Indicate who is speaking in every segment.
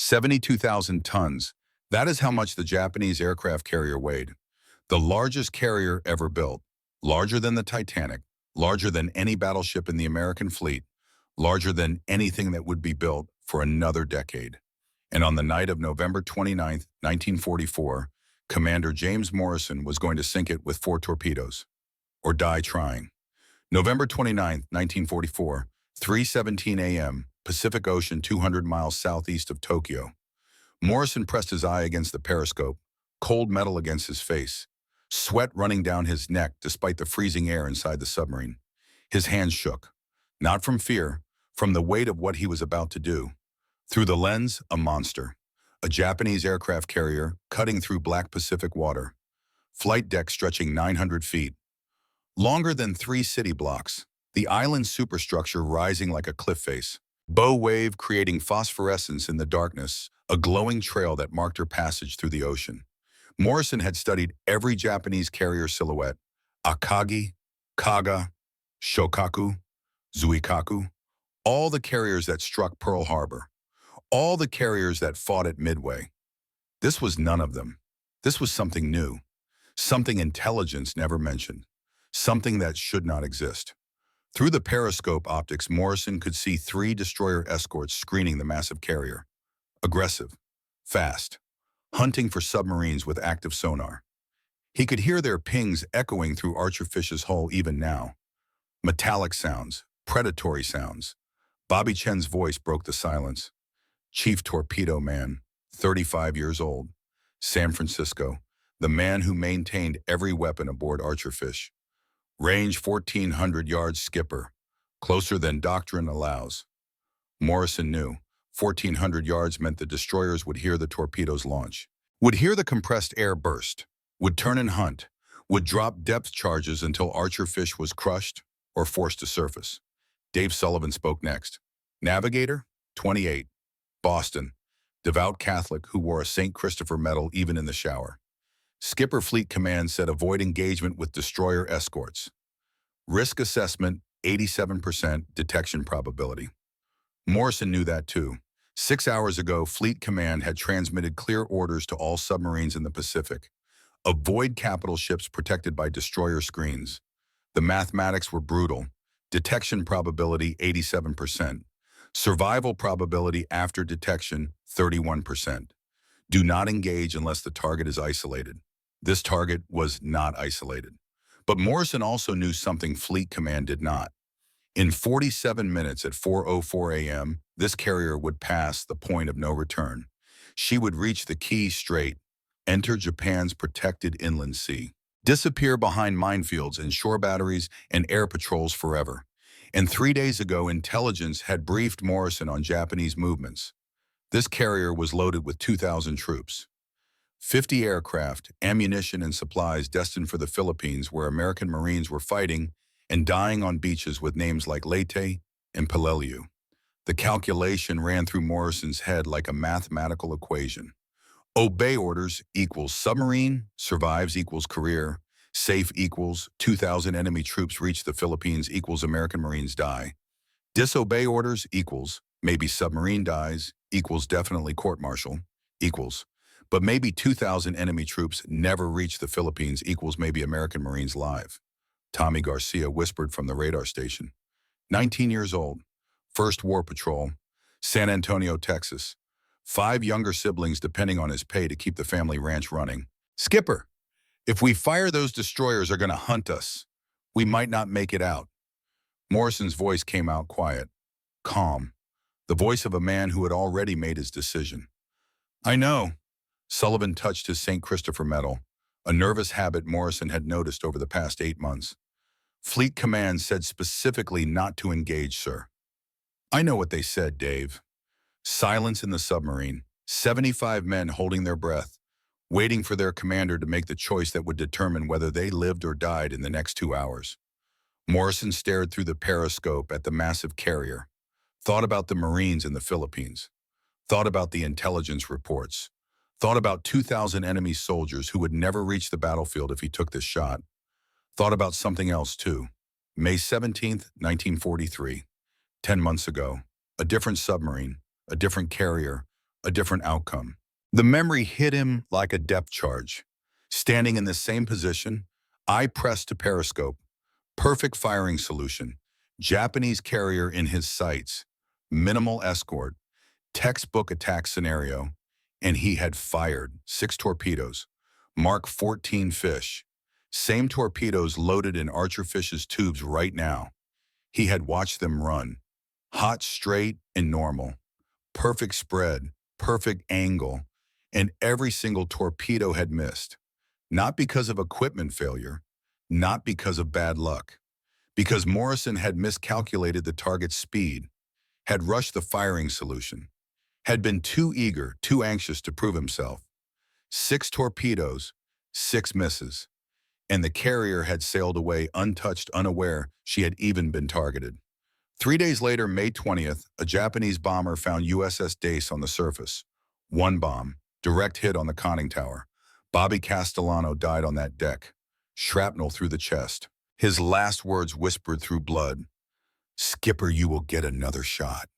Speaker 1: 72,000 tons. That is how much the Japanese aircraft carrier weighed. The largest carrier ever built. Larger than the Titanic. Larger than any battleship in the American fleet. Larger than anything that would be built for another decade. And on the night of November 29, 1944, Commander James Morrison was going to sink it with 4 torpedoes. Or die trying. November 29, 1944, 3:17 a.m., Pacific Ocean 200 miles southeast of Tokyo. Morrison pressed his eye against the periscope, cold metal against his face, sweat running down his neck despite the freezing air inside the submarine. His hands shook, not from fear, from the weight of what he was about to do. Through the lens, a monster. A Japanese aircraft carrier cutting through black Pacific water. Flight deck stretching 900 feet. Longer than 3 city blocks. The island's superstructure rising like a cliff face. Bow wave creating phosphorescence in the darkness, a glowing trail that marked her passage through the ocean. Morrison had studied every Japanese carrier silhouette. Akagi, Kaga, Shokaku, Zuikaku. All the carriers that struck Pearl Harbor. All the carriers that fought at Midway. This was none of them. This was something new. Something intelligence never mentioned. Something that should not exist. Through the periscope optics, Morrison could see 3 destroyer escorts screening the massive carrier. Aggressive, fast, hunting for submarines with active sonar. He could hear their pings echoing through Archerfish's hull even now. Metallic sounds, predatory sounds. Bobby Chen's voice broke the silence. Chief Torpedo Man, 35 years old. San Francisco, the man who maintained every weapon aboard Archerfish. Range 1,400 yards skipper, closer than doctrine allows. Morrison knew 1,400 yards meant the destroyers would hear the torpedoes launch, would hear the compressed air burst, would turn and hunt, would drop depth charges until Archerfish was crushed or forced to surface. Dave Sullivan spoke next. Navigator, 28, Boston, devout Catholic who wore a St. Christopher medal even in the shower. Skipper Fleet Command said avoid engagement with destroyer escorts. Risk assessment, 87% detection probability. Morrison knew that too. 6 hours ago, Fleet Command had transmitted clear orders to all submarines in the Pacific. Avoid capital ships protected by destroyer screens. The mathematics were brutal. Detection probability, 87%. Survival probability after detection, 31%. Do not engage unless the target is isolated. This target was not isolated. But Morrison also knew something Fleet Command did not. In 47 minutes at 4:04 a.m., this carrier would pass the point of no return. She would reach the Key Strait, enter Japan's protected inland sea, disappear behind minefields and shore batteries and air patrols forever. And 3 days ago, intelligence had briefed Morrison on Japanese movements. This carrier was loaded with 2,000 troops. 50 aircraft, ammunition, and supplies destined for the Philippines where American Marines were fighting and dying on beaches with names like Leyte and Peleliu. The calculation ran through Morrison's head like a mathematical equation. Obey orders equals submarine, survives equals career, safe equals 2,000 enemy troops reach the Philippines equals American Marines die. Disobey orders equals maybe submarine dies equals definitely court-martial equals. But maybe 2,000 enemy troops never reach the Philippines equals maybe American Marines live. Tommy Garcia whispered from the radar station. 19 years old, first war patrol, San Antonio, Texas. 5 younger siblings depending on his pay to keep the family ranch running. Skipper, if we fire, those destroyers are going to hunt us. We might not make it out. Morrison's voice came out quiet, calm, the voice of a man who had already made his decision. I know. Sullivan touched his St. Christopher medal, a nervous habit Morrison had noticed over the past 8 months. Fleet Command said specifically not to engage, sir. I know what they said, Dave. Silence in the submarine, 75 men holding their breath, waiting for their commander to make the choice that would determine whether they lived or died in the next 2 hours. Morrison stared through the periscope at the massive carrier, thought about the Marines in the Philippines, thought about the intelligence reports, thought about 2,000 enemy soldiers who would never reach the battlefield if he took this shot, thought about something else too. May 17th, 1943, 10 months ago, a different submarine, a different carrier, a different outcome. The memory hit him like a depth charge. Standing in the same position, eye pressed to periscope, perfect firing solution, Japanese carrier in his sights, minimal escort, textbook attack scenario, and he had fired 6 torpedoes, Mark 14 fish, same torpedoes loaded in Archerfish's tubes right now. He had watched them run, hot, straight, and normal, perfect spread, perfect angle, and every single torpedo had missed. Not because of equipment failure, not because of bad luck, because Morrison had miscalculated the target's speed, had rushed the firing solution, had been too eager, too anxious to prove himself. 6 torpedoes, 6 misses, and the carrier had sailed away untouched, unaware she had even been targeted. 3 days later, May 20th, a Japanese bomber found USS Dace on the surface. 1 bomb, direct hit on the conning tower. Bobby Castellano died on that deck, shrapnel through the chest. His last words whispered through blood, "Skipper, you will get another shot."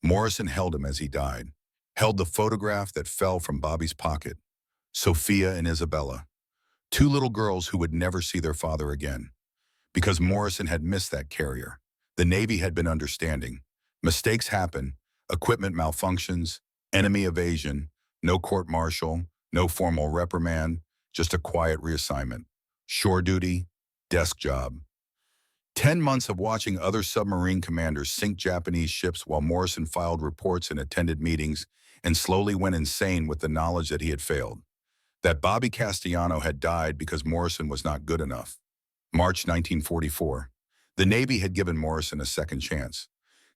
Speaker 1: Morrison held him as he died, held the photograph that fell from Bobby's pocket. Sophia and Isabella, 2 little girls who would never see their father again. Because Morrison had missed that carrier. The Navy had been understanding. Mistakes happen, equipment malfunctions, enemy evasion, no court-martial, no formal reprimand, just a quiet reassignment. Shore duty, desk job. 10 months of watching other submarine commanders sink Japanese ships while Morrison filed reports and attended meetings and slowly went insane with the knowledge that he had failed. That Bobby Castellano had died because Morrison was not good enough. March 1944. The Navy had given Morrison a second chance.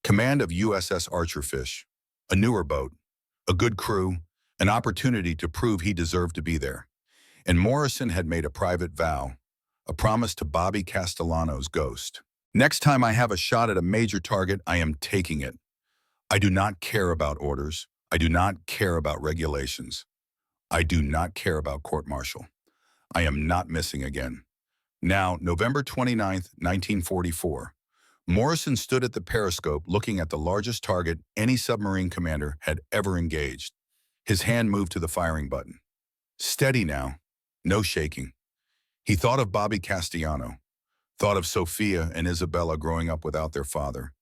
Speaker 1: Command of USS Archerfish, a newer boat, a good crew, an opportunity to prove he deserved to be there. And Morrison had made a private vow, a promise to Bobby Castellano's ghost. "Next time I have a shot at a major target, I am taking it. I do not care about orders. I do not care about regulations. I do not care about court-martial. I am not missing again." Now, November 29th, 1944, Morrison stood at the periscope looking at the largest target any submarine commander had ever engaged. His hand moved to the firing button. Steady now, no shaking. He thought of Bobby Castellano, thought of Sophia and Isabella growing up without their father,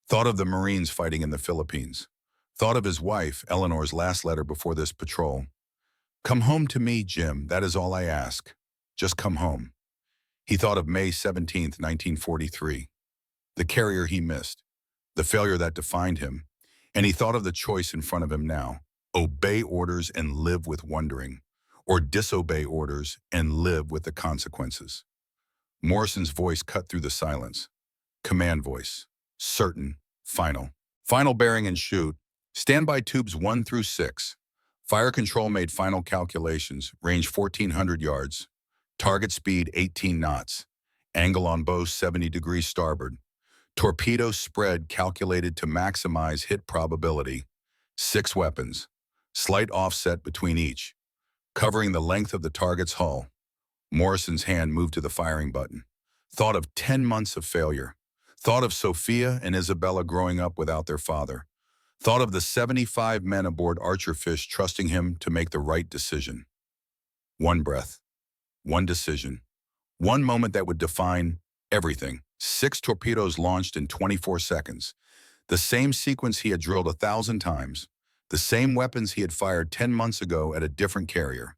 Speaker 1: thought of the Marines fighting in the Philippines, thought of his wife, Eleanor's last letter before this patrol. "Come home to me, Jim, that is all I ask. Just come home." He thought of May 17th, 1943, the carrier he missed, the failure that defined him, and he thought of the choice in front of him now: obey orders and live with wondering, or disobey orders and live with the consequences. Morrison's voice cut through the silence. Command voice. Certain. Final. Final bearing and shoot. Standby tubes 1 through 6. Fire control made final calculations. Range 1,400 yards. Target speed 18 knots. Angle on bow 70 degrees starboard. Torpedo spread calculated to maximize hit probability. 6 weapons. Slight offset between each, covering the length of the target's hull. Morrison's hand moved to the firing button. Thought of 10 months of failure. Thought of Sophia and Isabella growing up without their father. Thought of the 75 men aboard Archerfish trusting him to make the right decision. One breath. One decision. One moment that would define everything. 6 torpedoes launched in 24 seconds. The same sequence he had drilled 1,000 times. The same weapons he had fired 10 months ago at a different carrier.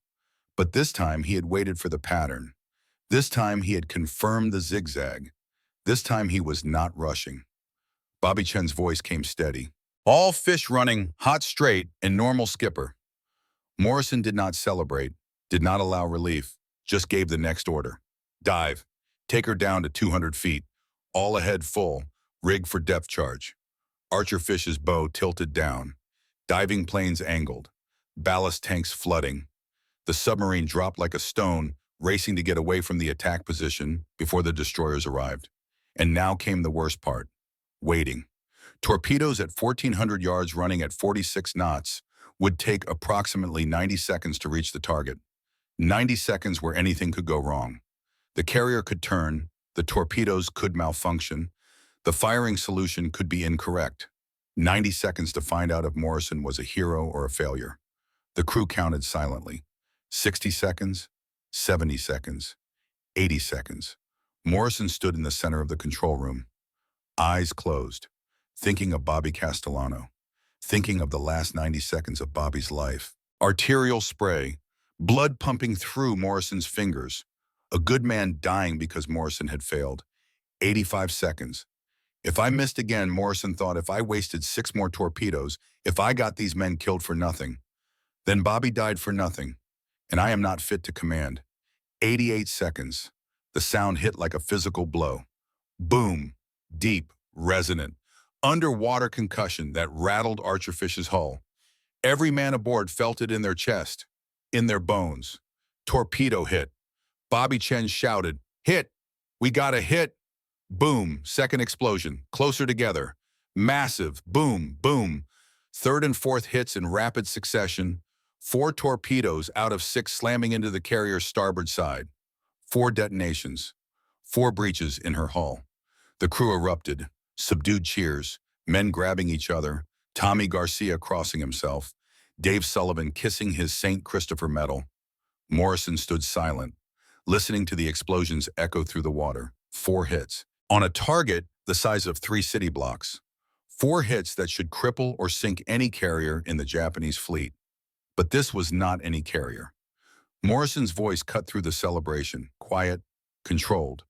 Speaker 1: But this time he had waited for the pattern. This time he had confirmed the zigzag. This time he was not rushing. Bobby Chen's voice came steady. "All fish running, hot straight, and normal, skipper." Morrison did not celebrate, did not allow relief, just gave the next order. "Dive. Take her down to 200 feet. All ahead full. Rig for depth charge." Archerfish's bow tilted down. Diving planes angled. Ballast tanks flooding. The submarine dropped like a stone, racing to get away from the attack position before the destroyers arrived. And now came the worst part. Waiting. Torpedoes at 1,400 yards running at 46 knots would take approximately 90 seconds to reach the target. 90 seconds where anything could go wrong. The carrier could turn, the torpedoes could malfunction, the firing solution could be incorrect. 90 seconds to find out if Morrison was a hero or a failure. The crew counted silently. 60 seconds, 70 seconds, 80 seconds. Morrison stood in the center of the control room, eyes closed, thinking of Bobby Castellano, thinking of the last 90 seconds of Bobby's life. Arterial spray, blood pumping through Morrison's fingers. A good man dying because Morrison had failed. 85 seconds. If I missed again, Morrison thought, if I wasted 6 more torpedoes, if I got these men killed for nothing, then Bobby died for nothing, and I am not fit to command. 88 seconds. The sound hit like a physical blow. Boom. Deep, resonant, underwater concussion that rattled Archerfish's hull. Every man aboard felt it in their chest, in their bones. Torpedo hit. Bobby Chen shouted, "Hit! We got a hit!" Boom, second explosion, closer together. Massive, boom, boom. Third and fourth hits in rapid succession. 4 torpedoes out of 6 slamming into the carrier's starboard side. 4 detonations. 4 breaches in her hull. The crew erupted, subdued cheers, men grabbing each other, Tommy Garcia crossing himself, Dave Sullivan kissing his St. Christopher medal. Morrison stood silent, listening to the explosions echo through the water. 4 hits. On a target the size of 3 city blocks. 4 hits that should cripple or sink any carrier in the Japanese fleet. But this was not any carrier. Morrison's voice cut through the celebration, quiet, controlled.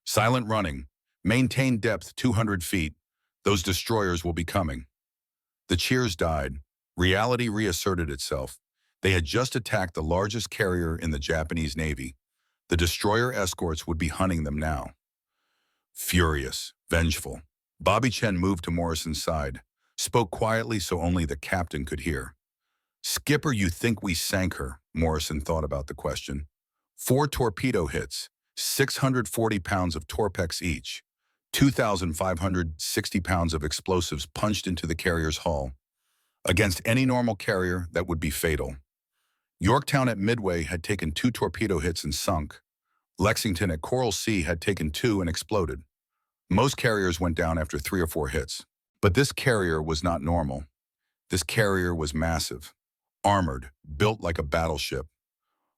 Speaker 1: Silent running. Maintain depth 200 feet. Those destroyers will be coming. The cheers died. Reality reasserted itself. They had just attacked the largest carrier in the Japanese Navy. The destroyer escorts would be hunting them now. Furious, vengeful, Bobby Chen moved to Morrison's side, spoke quietly so only the captain could hear. "Skipper, you think we sank her?" Morrison thought about the question. 4 torpedo hits, 640 pounds of Torpex each, 2,560 pounds of explosives punched into the carrier's hull. Against any normal carrier, that would be fatal. Yorktown at Midway had taken 2 torpedo hits and sunk. Lexington at Coral Sea had taken 2 and exploded. Most carriers went down after 3 or 4 hits. But this carrier was not normal. This carrier was massive, armored, built like a battleship.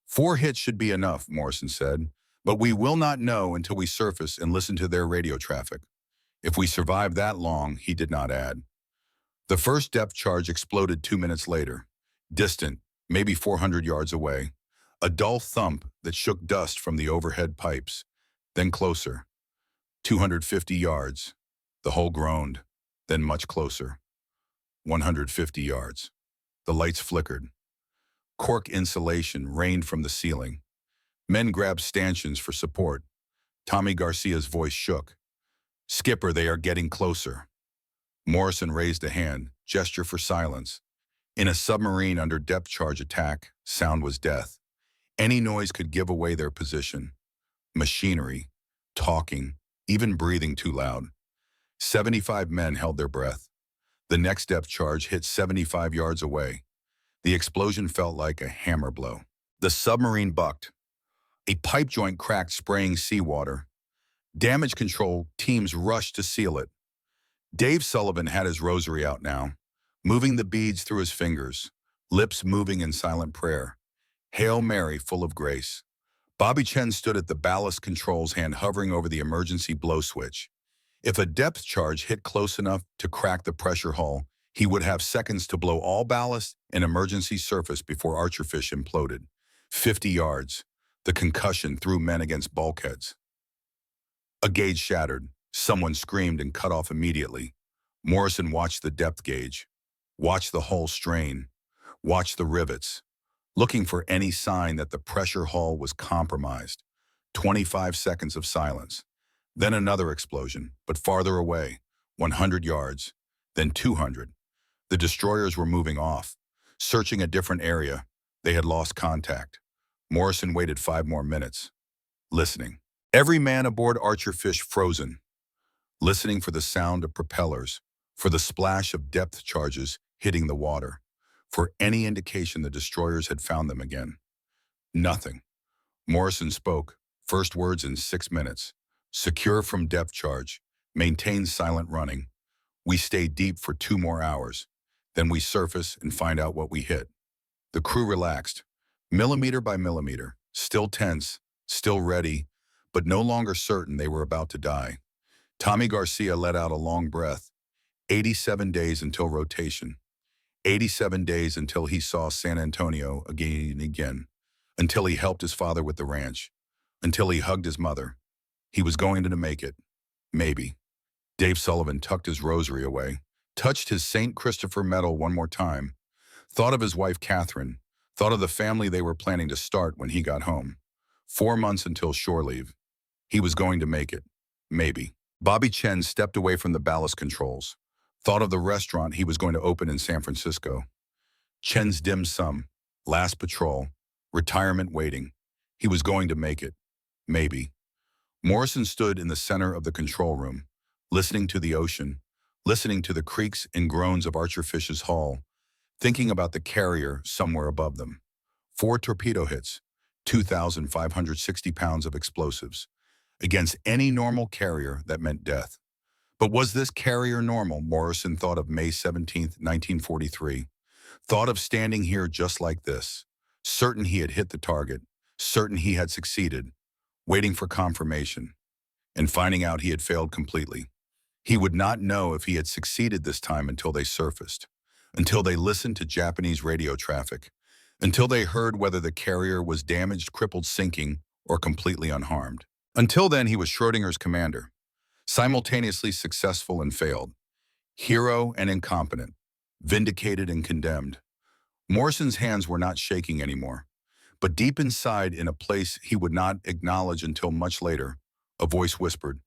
Speaker 1: 4 hits should be enough, Morrison said, but we will not know until we surface and listen to their radio traffic. If we survive that long, he did not add. The first depth charge exploded 2 minutes later, distant, maybe 400 yards away. A dull thump that shook dust from the overhead pipes, then closer. 250 yards. The hull groaned, then much closer. 150 yards. The lights flickered. Cork insulation rained from the ceiling. Men grabbed stanchions for support. Tommy Garcia's voice shook. "Skipper, they are getting closer." Morrison raised a hand, gesture for silence. In a submarine under depth charge attack, sound was death. Any noise could give away their position. Machinery, talking, even breathing too loud. 75 men held their breath. The next depth charge hit 75 yards away. The explosion felt like a hammer blow. The submarine bucked. A pipe joint cracked, spraying seawater. Damage control teams rushed to seal it. Dave Sullivan had his rosary out now, moving the beads through his fingers, lips moving in silent prayer. Hail Mary, full of grace. Bobby Chen stood at the ballast controls, hand hovering over the emergency blow switch. If a depth charge hit close enough to crack the pressure hull, he would have seconds to blow all ballast and emergency surface before Archerfish imploded. 50 yards. The concussion threw men against bulkheads. A gauge shattered. Someone screamed and cut off immediately. Morrison watched the depth gauge, watched the hull strain, watched the rivets, looking for any sign that the pressure hull was compromised. 25 seconds of silence. Then another explosion, but farther away, 100 yards, then 200. The destroyers were moving off, searching a different area. They had lost contact. Morrison waited 5 more minutes, listening. Every man aboard Archerfish frozen, listening for the sound of propellers, for the splash of depth charges hitting the water, for any indication the destroyers had found them again. Nothing. Morrison spoke, first words in 6 minutes. Secure from depth charge. Maintain silent running. We stay deep for 2 more hours. Then we surface and find out what we hit. The crew relaxed, millimeter by millimeter, still tense, still ready, but no longer certain they were about to die. Tommy Garcia let out a long breath. 87 days until rotation. 87 days until he saw San Antonio again and again. Until he helped his father with the ranch. Until he hugged his mother. He was going to make it. Maybe. Dave Sullivan tucked his rosary away, touched his St. Christopher medal one more time, thought of his wife Catherine, thought of the family they were planning to start when he got home. 4 months until shore leave. He was going to make it. Maybe. Bobby Chen stepped away from the ballast controls, thought of the restaurant he was going to open in San Francisco. Chen's dim sum, last patrol, retirement waiting. He was going to make it. Maybe. Morrison stood in the center of the control room, listening to the ocean, listening to the creaks and groans of Archerfish's hull, thinking about the carrier somewhere above them. 4 torpedo hits, 2,560 pounds of explosives. Against any normal carrier, that meant death. But was this carrier normal? Morrison thought of May 17, 1943. Thought of standing here just like this, certain he had hit the target, certain he had succeeded, waiting for confirmation, and finding out he had failed completely. He would not know if he had succeeded this time until they surfaced, until they listened to Japanese radio traffic, until they heard whether the carrier was damaged, crippled, sinking, or completely unharmed. Until then, he was Schrodinger's commander, simultaneously successful and failed, hero and incompetent, vindicated and condemned. Morrison's hands were not shaking anymore, but deep inside, in a place he would not acknowledge until much later, a voice whispered,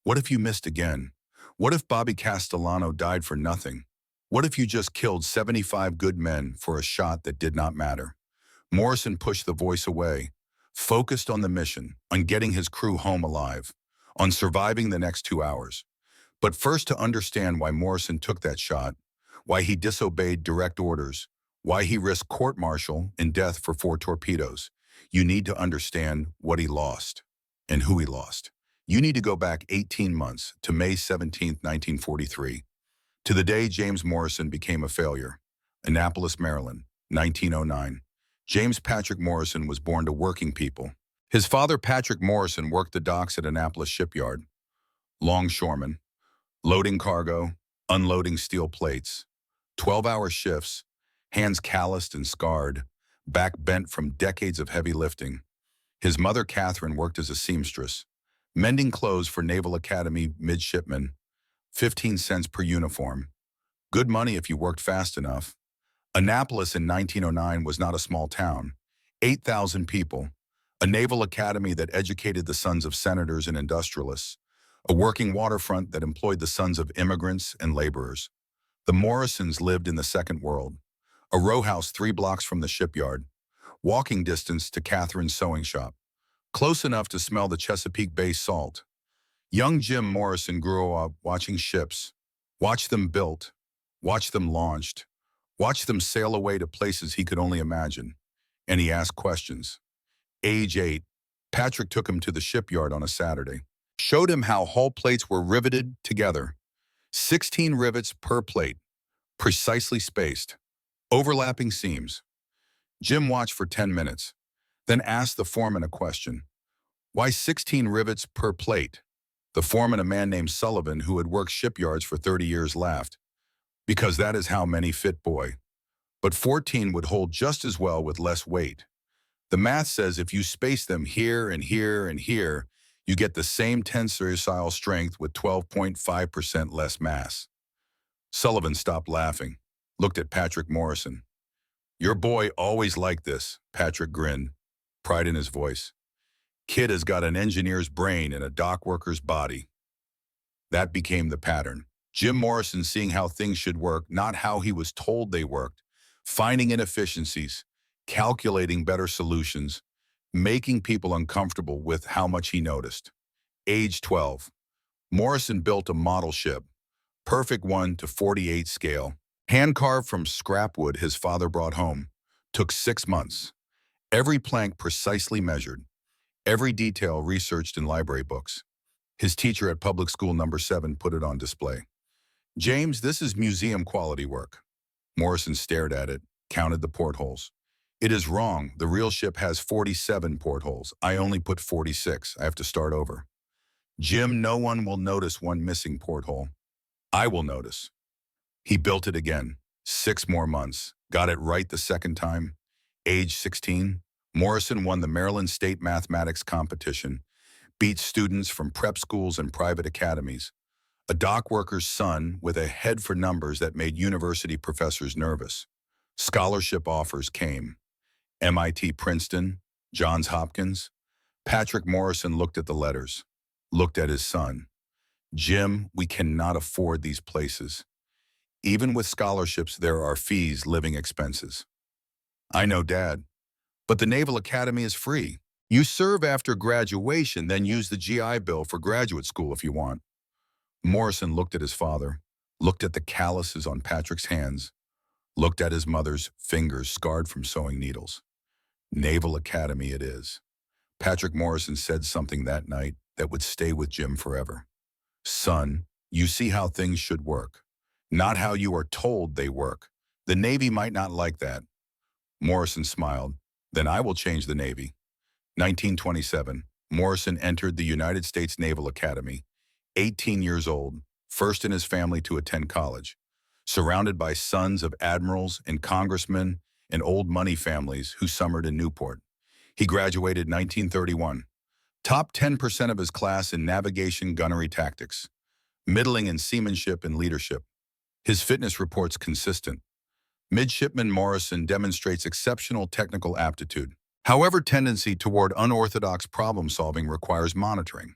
Speaker 1: "What if you missed again? What if Bobby Castellano died for nothing? What if you just killed 75 good men for a shot that did not matter?" Morrison pushed the voice away, focused on the mission, on getting his crew home alive, on surviving the next 2 hours. But first, to understand why Morrison took that shot, why he disobeyed direct orders, why he risked court-martial and death for 4 torpedoes, you need to understand what he lost and who he lost. You need to go back 18 months to May 17, 1943, to the day James Morrison became a failure. Annapolis, Maryland, 1909. James Patrick Morrison was born to working people. His father, Patrick Morrison, worked the docks at Annapolis Shipyard. Longshoreman, loading cargo, unloading steel plates, 12-hour shifts, hands calloused and scarred, back bent from decades of heavy lifting. His mother, Catherine, worked as a seamstress, mending clothes for Naval Academy midshipmen, 15 cents per uniform. Good money if you worked fast enough. Annapolis in 1909 was not a small town. 8,000 people, a naval academy that educated the sons of senators and industrialists, a working waterfront that employed the sons of immigrants and laborers. The Morrisons lived in the second world, a row house 3 blocks from the shipyard, walking distance to Catherine's sewing shop, close enough to smell the Chesapeake Bay salt. Young Jim Morrison grew up watching ships, watched them built, watched them launched, watched them sail away to places he could only imagine, and he asked questions. Age 8, Patrick took him to the shipyard on a Saturday, showed him how hull plates were riveted together, 16 rivets per plate, precisely spaced, overlapping seams. Jim watched for 10 minutes, then asked the foreman a question. Why 16 rivets per plate? The foreman, a man named Sullivan, who had worked shipyards for 30 years, laughed. Because that is how many fit, boy. But 14 would hold just as well with less weight. The math says if you space them here and here and here, you get the same tensile strength with 12.5% less mass. Sullivan stopped laughing, looked at Patrick Morrison. Your boy always liked this, Patrick grinned, pride in his voice. Kid has got an engineer's brain and a dock worker's body. That became the pattern. Jim Morrison seeing how things should work, not how he was told they worked, finding inefficiencies, calculating better solutions, making people uncomfortable with how much he noticed. Age 12. Morrison built a model ship, perfect 1:48 scale, hand-carved from scrap wood his father brought home. Took 6 months. Every plank precisely measured, every detail researched in library books. His teacher at public school number 7 put it on display. James, this is museum quality work. Morrison stared at it, counted the portholes. It is wrong. The real ship has 47 portholes. I only put 46. I have to start over. Jim, no one will notice one missing porthole. I will notice. He built it again. 6 more months. Got it right the second time. Age 16, Morrison won the Maryland State Mathematics Competition, beat students from prep schools and private academies. A dock worker's son with a head for numbers that made university professors nervous. Scholarship offers came. MIT, Princeton, Johns Hopkins. Patrick Morrison looked at the letters, looked at his son. Jim, we cannot afford these places. Even with scholarships, there are fees, living expenses. I know, Dad, but the Naval Academy is free. You serve after graduation, then use the GI Bill for graduate school if you want. Morrison looked at his father, looked at the calluses on Patrick's hands, looked at his mother's fingers scarred from sewing needles. Naval Academy it is. Patrick Morrison said something that night that would stay with Jim forever. Son, you see how things should work, not how you are told they work. The Navy might not like that. Morrison smiled. Then I will change the Navy. 1927, Morrison entered the United States Naval Academy, 18 years old, first in his family to attend college. Surrounded by sons of admirals and congressmen and old money families who summered in Newport. He graduated 1931. Top 10% of his class in navigation gunnery tactics. Middling in seamanship and leadership. His fitness reports consistent. Midshipman Morrison demonstrates exceptional technical aptitude. However, tendency toward unorthodox problem-solving requires monitoring.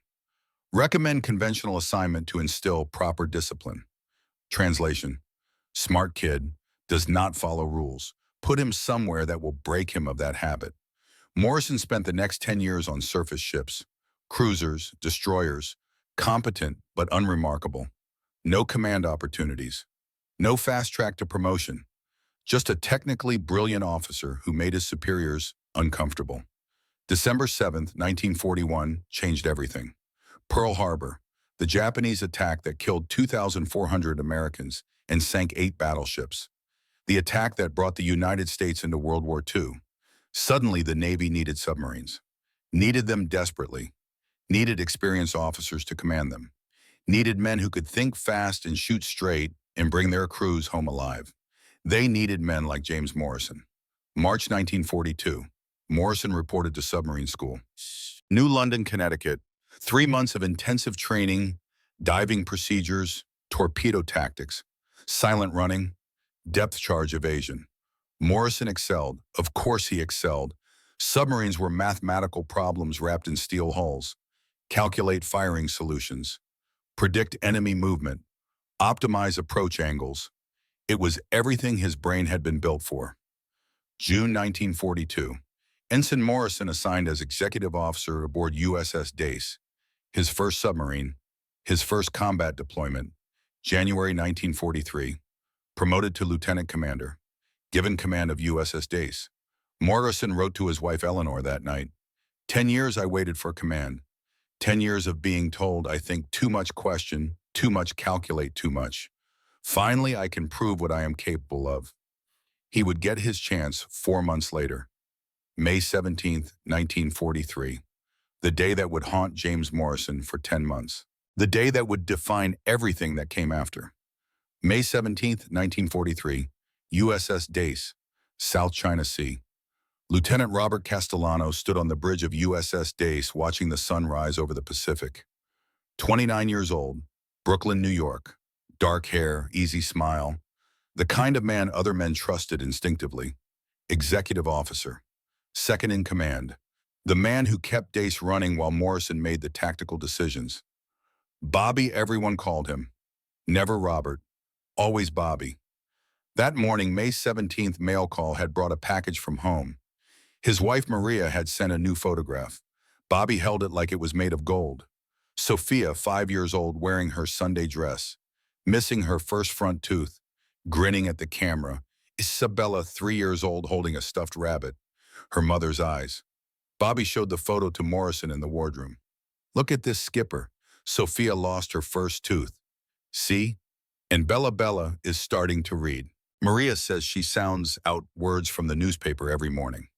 Speaker 1: Recommend conventional assignment to instill proper discipline. Translation: smart kid, does not follow rules. Put him somewhere that will break him of that habit. Morrison spent the next 10 years on surface ships, cruisers, destroyers, competent but unremarkable. No command opportunities. No fast track to promotion. Just a technically brilliant officer who made his superiors uncomfortable. December 7th, 1941, changed everything. Pearl Harbor, the Japanese attack that killed 2,400 Americans and sank 8 battleships. The attack that brought the United States into World War II. Suddenly, the Navy needed submarines. Needed them desperately. Needed experienced officers to command them. Needed men who could think fast and shoot straight and bring their crews home alive. They needed men like James Morrison. March 1942, Morrison reported to submarine school. New London, Connecticut. 3 months of intensive training, diving procedures, torpedo tactics, silent running, depth charge evasion. Morrison excelled. Of course he excelled. Submarines were mathematical problems wrapped in steel hulls. Calculate firing solutions. Predict enemy movement. Optimize approach angles. It was everything his brain had been built for. June 1942. Ensign Morrison assigned as executive officer aboard USS Dace, his first submarine, his first combat deployment. January 1943. Promoted to lieutenant commander. Given command of USS Dace. Morrison wrote to his wife Eleanor that night. 10 years I waited for command. 10 years of being told I think too much, question, too much, calculate too much. Finally, I can prove what I am capable of. He would get his chance 4 months later. May 17th, 1943. The day that would haunt James Morrison for 10 months. The day that would define everything that came after. May 17th, 1943. USS Dace, South China Sea. Lieutenant Robert Castellano stood on the bridge of USS Dace watching the sun rise over the Pacific. 29 years old, Brooklyn, New York. Dark hair, easy smile. The kind of man other men trusted instinctively. Executive officer. Second in command. The man who kept Dace running while Morrison made the tactical decisions. Bobby, everyone called him. Never Robert. Always Bobby. That morning, May 17th mail call had brought a package from home. His wife Maria had sent a new photograph. Bobby held it like it was made of gold. Sophia, 5 years old, wearing her Sunday dress. Missing her first front tooth. Grinning at the camera. Isabella, 3 years old, holding a stuffed rabbit. Her mother's eyes. Bobby showed the photo to Morrison in the wardroom. Look at this, Skipper. Sophia lost her first tooth. See? And Bella Bella is starting to read. Maria says she sounds out words from the newspaper every morning.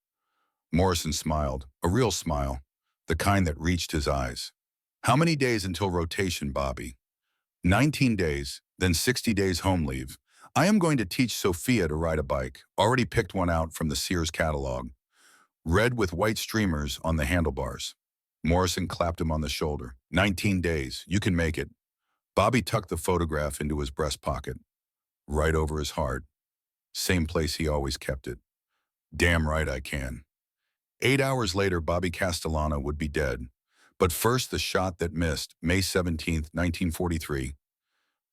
Speaker 1: Morrison smiled, a real smile, the kind that reached his eyes. How many days until rotation, Bobby? 19 days, then 60 days home leave. I am going to teach Sophia to ride a bike. Already picked one out from the Sears catalog. Red with white streamers on the handlebars. Morrison clapped him on the shoulder. 19 days, you can make it. Bobby tucked the photograph into his breast pocket, right over his heart. Same place he always kept it. Damn right I can. 8 hours later, Bobby Castellano would be dead. But first, the shot that missed, May 17th, 1943,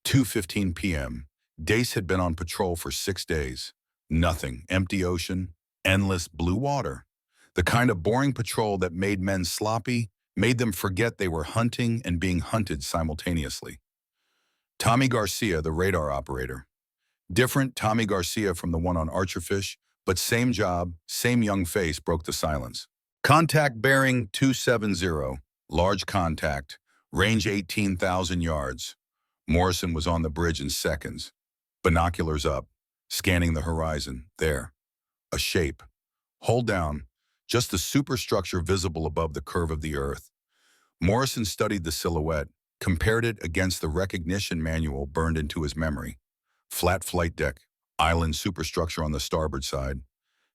Speaker 1: 2:15 p.m. Dace had been on patrol for 6 days. Nothing, empty ocean, endless blue water. The kind of boring patrol that made men sloppy, made them forget they were hunting and being hunted simultaneously. Tommy Garcia, the radar operator. Different Tommy Garcia from the one on Archerfish, but same job, same young face broke the silence. Contact bearing 270, large contact, range 18,000 yards. Morrison was on the bridge in seconds. Binoculars up, scanning the horizon. There, a shape. Hold down, just the superstructure visible above the curve of the earth. Morrison studied the silhouette, compared it against the recognition manual burned into his memory. Flat flight deck, island superstructure on the starboard side,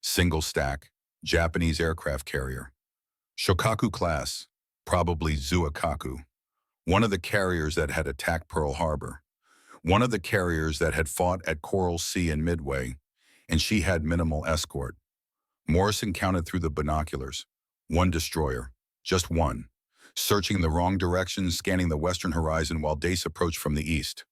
Speaker 1: single stack, Japanese aircraft carrier. Shokaku class, probably Zuikaku. One of the carriers that had attacked Pearl Harbor. One of the carriers that had fought at Coral Sea and Midway, and she had minimal escort. Morrison counted through the binoculars. One destroyer, just one. Searching the wrong direction, scanning the western horizon while Dace approached from the east.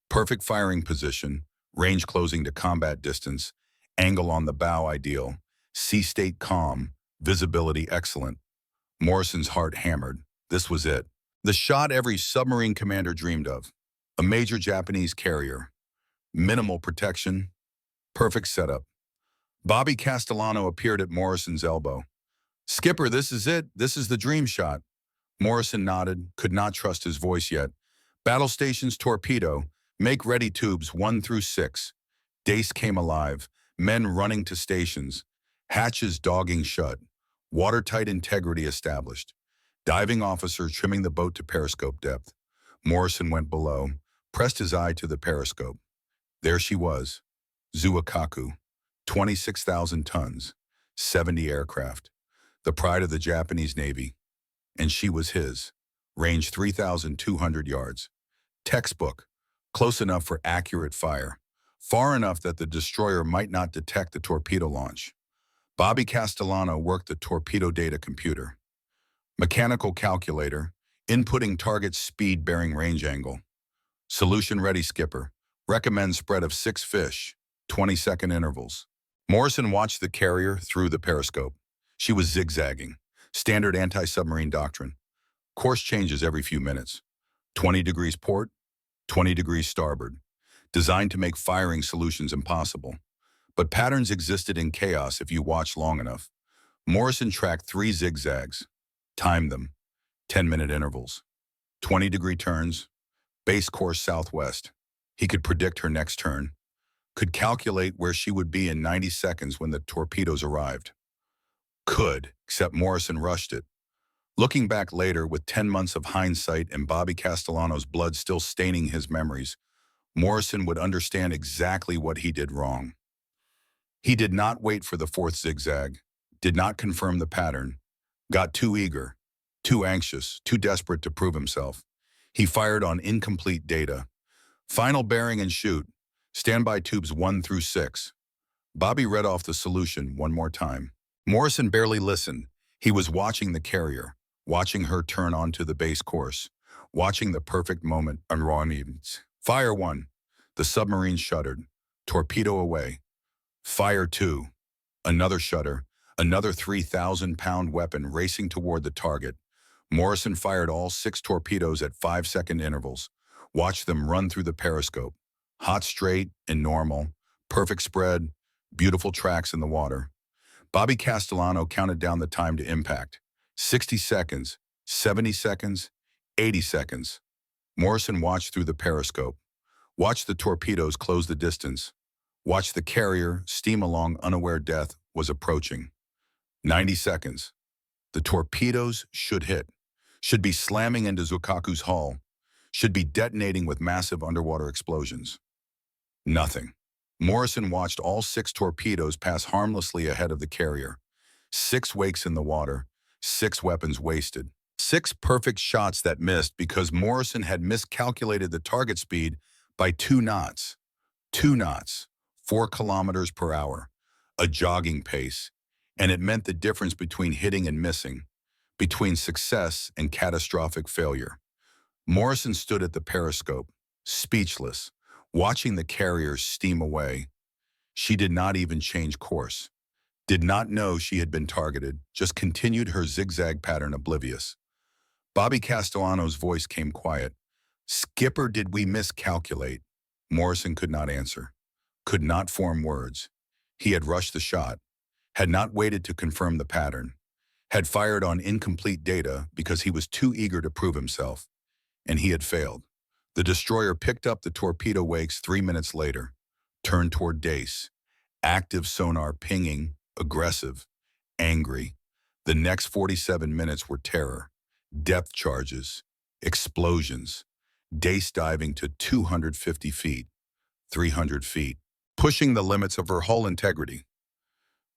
Speaker 1: Perfect firing position, range closing to combat distance, angle on the bow ideal, sea state calm, visibility excellent. Morrison's heart hammered. This was it. The shot every submarine commander dreamed of. A major Japanese carrier. Minimal protection. Perfect setup. Bobby Castellano appeared at Morrison's elbow. "Skipper, this is it. This is the dream shot." Morrison nodded, could not trust his voice yet. "Battle stations torpedo. Make ready tubes 1 through 6. Dace came alive. Men running to stations. Hatches dogging shut. Watertight integrity established. Diving officer trimming the boat to periscope depth. Morrison went below, pressed his eye to the periscope. There she was. Zuikaku. 26,000 tons. 70 aircraft. The pride of the Japanese Navy. And she was his. Range 3,200 yards. Textbook. Close enough for accurate fire. Far enough that the destroyer might not detect the torpedo launch. Bobby Castellano worked the torpedo data computer. Mechanical calculator. Inputting target speed bearing range angle. Solution ready, skipper. Recommend spread of 6 fish. 20-second intervals. Morrison watched the carrier through the periscope. She was zigzagging. Standard anti-submarine doctrine. Course changes every few minutes. 20 degrees port, 20 degrees starboard. Designed to make firing solutions impossible. But patterns existed in chaos if you watched long enough. Morrison tracked 3 zigzags. Timed them. 10-minute intervals. 20-degree turns. Base course southwest. He could predict her next turn. Could calculate where she would be in 90 seconds when the torpedoes arrived. Could, except Morrison rushed it. Looking back later with 10 months of hindsight and Bobby Castellano's blood still staining his memories, Morrison would understand exactly what he did wrong. He did not wait for the 4th zigzag, did not confirm the pattern, got too eager, too anxious, too desperate to prove himself. He fired on incomplete data. Final bearing and shoot. Standby tubes 1 through 6. Bobby read off the solution one more time. Morrison barely listened. He was watching the carrier, watching her turn onto the base course, watching the perfect moment unwrong events. Fire 1. The submarine shuddered. Torpedo away. Fire 2. Another shudder. Another 3,000-pound weapon racing toward the target. Morrison fired all 6 torpedoes at 5-second intervals. Watched them run through the periscope. Hot straight and normal. Perfect spread. Beautiful tracks in the water. Bobby Castellano counted down the time to impact. 60 seconds, 70 seconds, 80 seconds. Morrison watched through the periscope. Watch the torpedoes close the distance. Watch the carrier steam along, unaware death was approaching. 90 seconds. The torpedoes should hit. Should be slamming into Zukaku's hull. Should be detonating with massive underwater explosions. Nothing. Morrison watched all 6 torpedoes pass harmlessly ahead of the carrier. 6 wakes in the water, 6 weapons wasted. 6 perfect shots that missed because Morrison had miscalculated the target speed by 2 knots. 2 knots, 4 kilometers per hour, a jogging pace, and it meant the difference between hitting and missing, between success and catastrophic failure. Morrison stood at the periscope, speechless, watching the carrier steam away. She did not even change course, did not know she had been targeted, just continued her zigzag pattern oblivious. Bobby Castellano's voice came quiet. "Skipper, did we miscalculate?" Morrison could not answer, could not form words. He had rushed the shot, had not waited to confirm the pattern, had fired on incomplete data because he was too eager to prove himself, and he had failed. The destroyer picked up the torpedo wakes 3 minutes later, turned toward Dace, active sonar pinging, aggressive, angry. The next 47 minutes were terror, depth charges, explosions, Dace diving to 250 feet, 300 feet, pushing the limits of her hull integrity.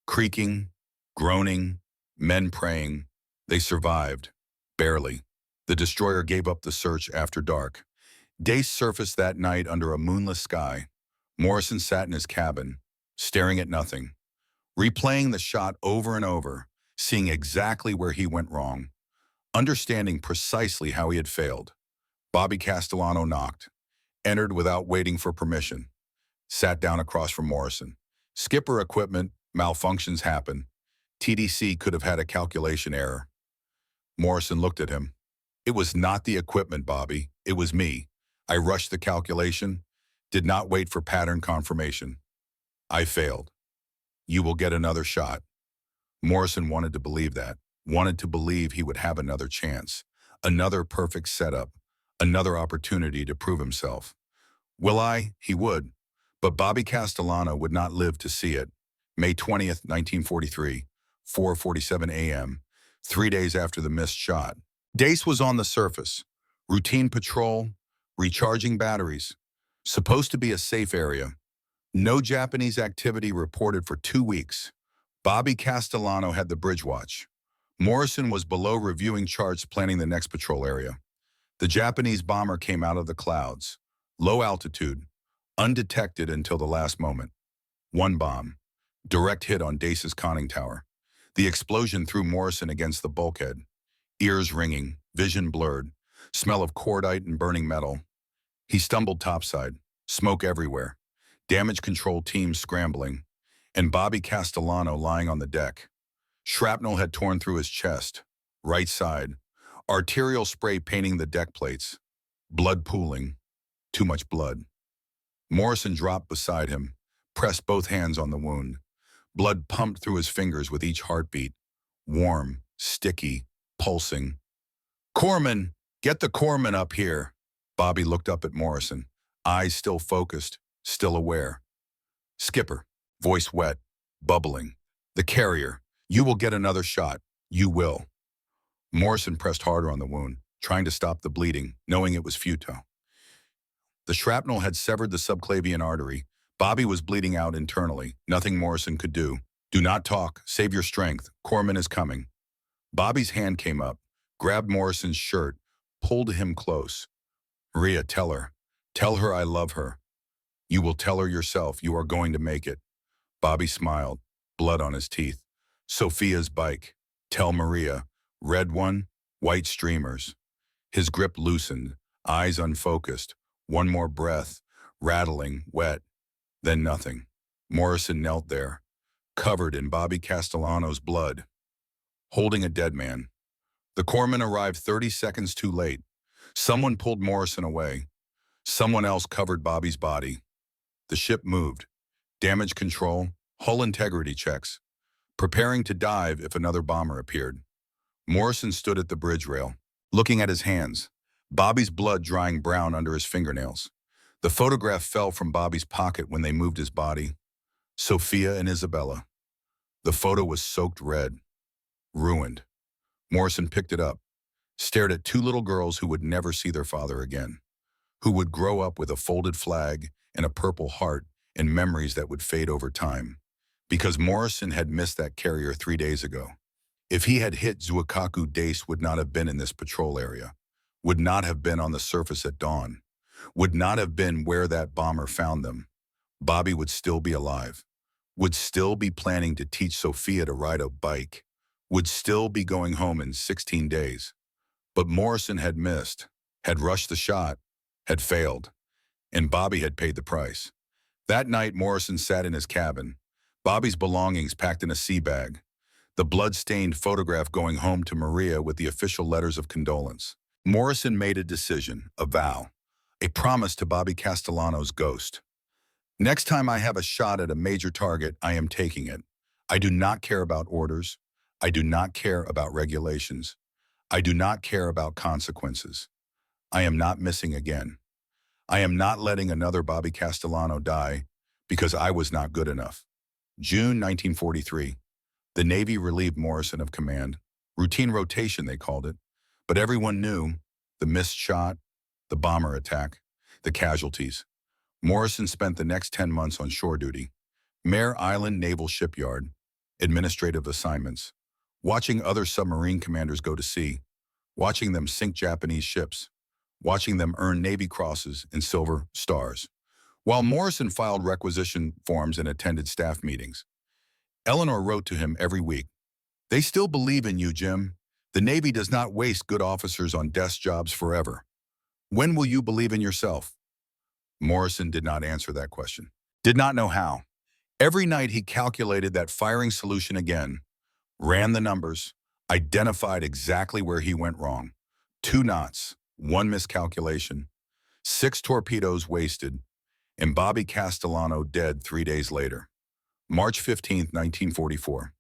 Speaker 1: Creaking, groaning, men praying. They survived, barely. The destroyer gave up the search after dark. Dace surfaced that night under a moonless sky. Morrison sat in his cabin, staring at nothing, replaying the shot over and over, seeing exactly where he went wrong, understanding precisely how he had failed. Bobby Castellano knocked, entered without waiting for permission, sat down across from Morrison. "Skipper, equipment, malfunctions happen. TDC could have had a calculation error." Morrison looked at him. "It was not the equipment, Bobby. It was me. I rushed the calculation, did not wait for pattern confirmation. I failed. You will get another shot." Morrison wanted to believe that, wanted to believe he would have another chance, another perfect setup, another opportunity to prove himself. Will I? He would. But Bobby Castellano would not live to see it. May 20th, 1943, 4:47 a.m., 3 days after the missed shot. Dace was on the surface. Routine patrol, recharging batteries. Supposed to be a safe area. No Japanese activity reported for 2 weeks. Bobby Castellano had the bridge watch. Morrison was below reviewing charts, planning the next patrol area. The Japanese bomber came out of the clouds. Low altitude, undetected until the last moment. 1 bomb. Direct hit on Dace's conning tower. The explosion threw Morrison against the bulkhead. Ears ringing, vision blurred, smell of cordite and burning metal. He stumbled topside, smoke everywhere, damage control teams scrambling, and Bobby Castellano lying on the deck. Shrapnel had torn through his chest, right side, arterial spray painting the deck plates, blood pooling, too much blood. Morrison dropped beside him, pressed both hands on the wound. Blood pumped through his fingers with each heartbeat, warm, sticky, pulsing. "Corpsman, get the corpsman up here." Bobby looked up at Morrison, eyes still focused, still aware. "Skipper," voice wet, bubbling. "The carrier, you will get another shot. You will." Morrison pressed harder on the wound, trying to stop the bleeding, knowing it was futile. The shrapnel had severed the subclavian artery. Bobby was bleeding out internally. Nothing Morrison could do. "Do not talk. Save your strength. Corpsman is coming." Bobby's hand came up, grabbed Morrison's shirt, pulled him close. "Maria, tell her. Tell her I love her. You will tell her yourself. You are going to make it." Bobby smiled, blood on his teeth. "Sophia's bike. Tell Maria. Red one, white streamers." His grip loosened, eyes unfocused. One more breath, rattling, wet. Then nothing. Morrison knelt there, covered in Bobby Castellano's blood, holding a dead man. The corpsman arrived 30 seconds too late. Someone pulled Morrison away. Someone else covered Bobby's body. The ship moved. Damage control, hull integrity checks. Preparing to dive if another bomber appeared. Morrison stood at the bridge rail, looking at his hands. Bobby's blood drying brown under his fingernails. The photograph fell from Bobby's pocket when they moved his body. Sophia and Isabella. The photo was soaked red, ruined. Morrison picked it up, stared at two little girls who would never see their father again, who would grow up with a folded flag and a purple heart and memories that would fade over time. Because Morrison had missed that carrier 3 days ago. If he had hit Zuikaku, Dace would not have been in this patrol area, would not have been on the surface at dawn, would not have been where that bomber found them. Bobby would still be alive, would still be planning to teach Sophia to ride a bike, would still be going home in 16 days. But Morrison had missed, had rushed the shot, had failed, and Bobby had paid the price. That night, Morrison sat in his cabin, Bobby's belongings packed in a sea bag, the blood-stained photograph going home to Maria with the official letters of condolence. Morrison made a decision, a vow, a promise to Bobby Castellano's ghost. Next time I have a shot at a major target, I am taking it. I do not care about orders. I do not care about regulations. I do not care about consequences. I am not missing again. I am not letting another Bobby Castellano die because I was not good enough. June 1943. The Navy relieved Morrison of command. Routine rotation, they called it. But everyone knew the missed shot, the bomber attack, the casualties. Morrison spent the next 10 months on shore duty. Mare Island Naval Shipyard, administrative assignments, watching other submarine commanders go to sea, watching them sink Japanese ships, watching them earn Navy crosses and silver stars. While Morrison filed requisition forms and attended staff meetings, Eleanor wrote to him every week, "They still believe in you, Jim. The Navy does not waste good officers on desk jobs forever. When will you believe in yourself?" Morrison did not answer that question, did not know how. Every night he calculated that firing solution again, ran the numbers, identified exactly where he went wrong. 2 knots, 1 miscalculation, 6 torpedoes wasted, and Bobby Castellano dead 3 days later. March 15, 1944.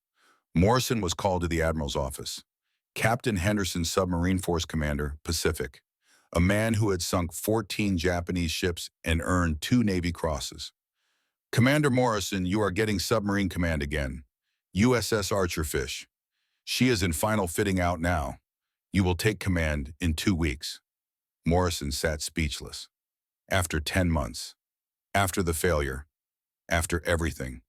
Speaker 1: Morrison was called to the Admiral's office. Captain Henderson, Submarine Force Commander, Pacific, a man who had sunk 14 Japanese ships and earned 2 Navy crosses. "Commander Morrison, you are getting submarine command again. USS Archerfish. She is in final fitting out now. You will take command in 2 weeks. Morrison sat speechless. After 10 months. After the failure. After everything.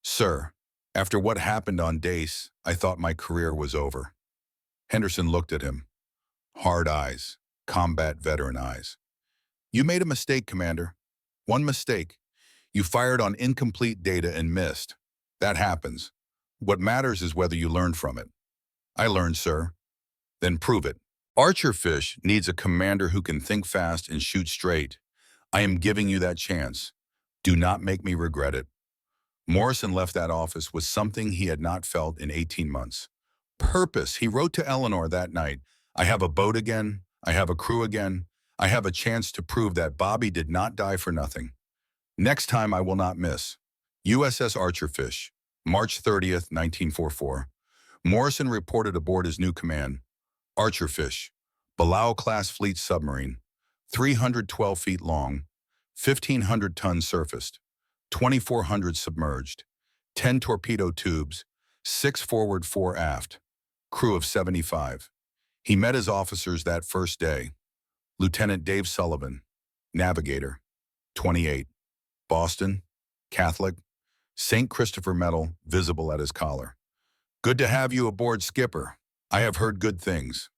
Speaker 1: "Sir, after what happened on Dace, I thought my career was over." Henderson looked at him. Hard eyes, combat veteran eyes. "You made a mistake, Commander. One mistake. You fired on incomplete data and missed. That happens. What matters is whether you learned from it." "I learned, sir." "Then prove it." "Archerfish needs a commander who can think fast and shoot straight. I am giving you that chance. Do not make me regret it." Morrison left that office with something he had not felt in 18 months. Purpose. He wrote to Eleanor that night, "I have a boat again. I have a crew again. I have a chance to prove that Bobby did not die for nothing. Next time I will not miss." USS Archerfish, March 30th, 1944. Morrison reported aboard his new command. Archerfish, Balao-class fleet submarine, 312 feet long, 1,500 tons surfaced, 2,400 submerged, 10 torpedo tubes, 6 forward, 4 aft, crew of 75. He met his officers that first day. Lieutenant Dave Sullivan, navigator, 28, Boston, Catholic, St. Christopher Medal visible at his collar. "Good to have you aboard, Skipper. I have heard good things."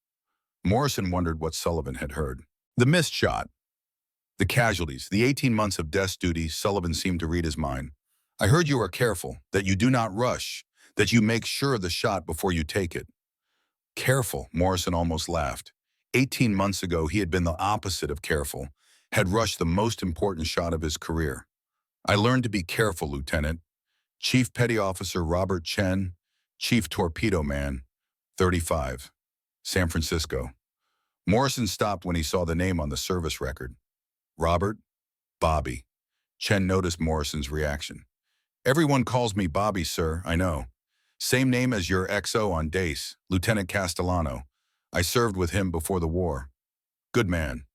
Speaker 1: Morrison wondered what Sullivan had heard. The missed shot, the casualties, the 18 months of desk duty. Sullivan seemed to read his mind. "I heard you are careful, that you do not rush, that you make sure of the shot before you take it." Careful, Morrison almost laughed. 18 months ago, he had been the opposite of careful, had rushed the most important shot of his career. "I learned to be careful, Lieutenant." Chief Petty Officer Robert Chen, Chief Torpedo Man, 35, San Francisco. Morrison stopped when he saw the name on the service record. Robert, Bobby. Chen noticed Morrison's reaction. "Everyone calls me Bobby, sir, I know. Same name as your XO on Dace, Lieutenant Castellano. I served with him before the war." "Good man."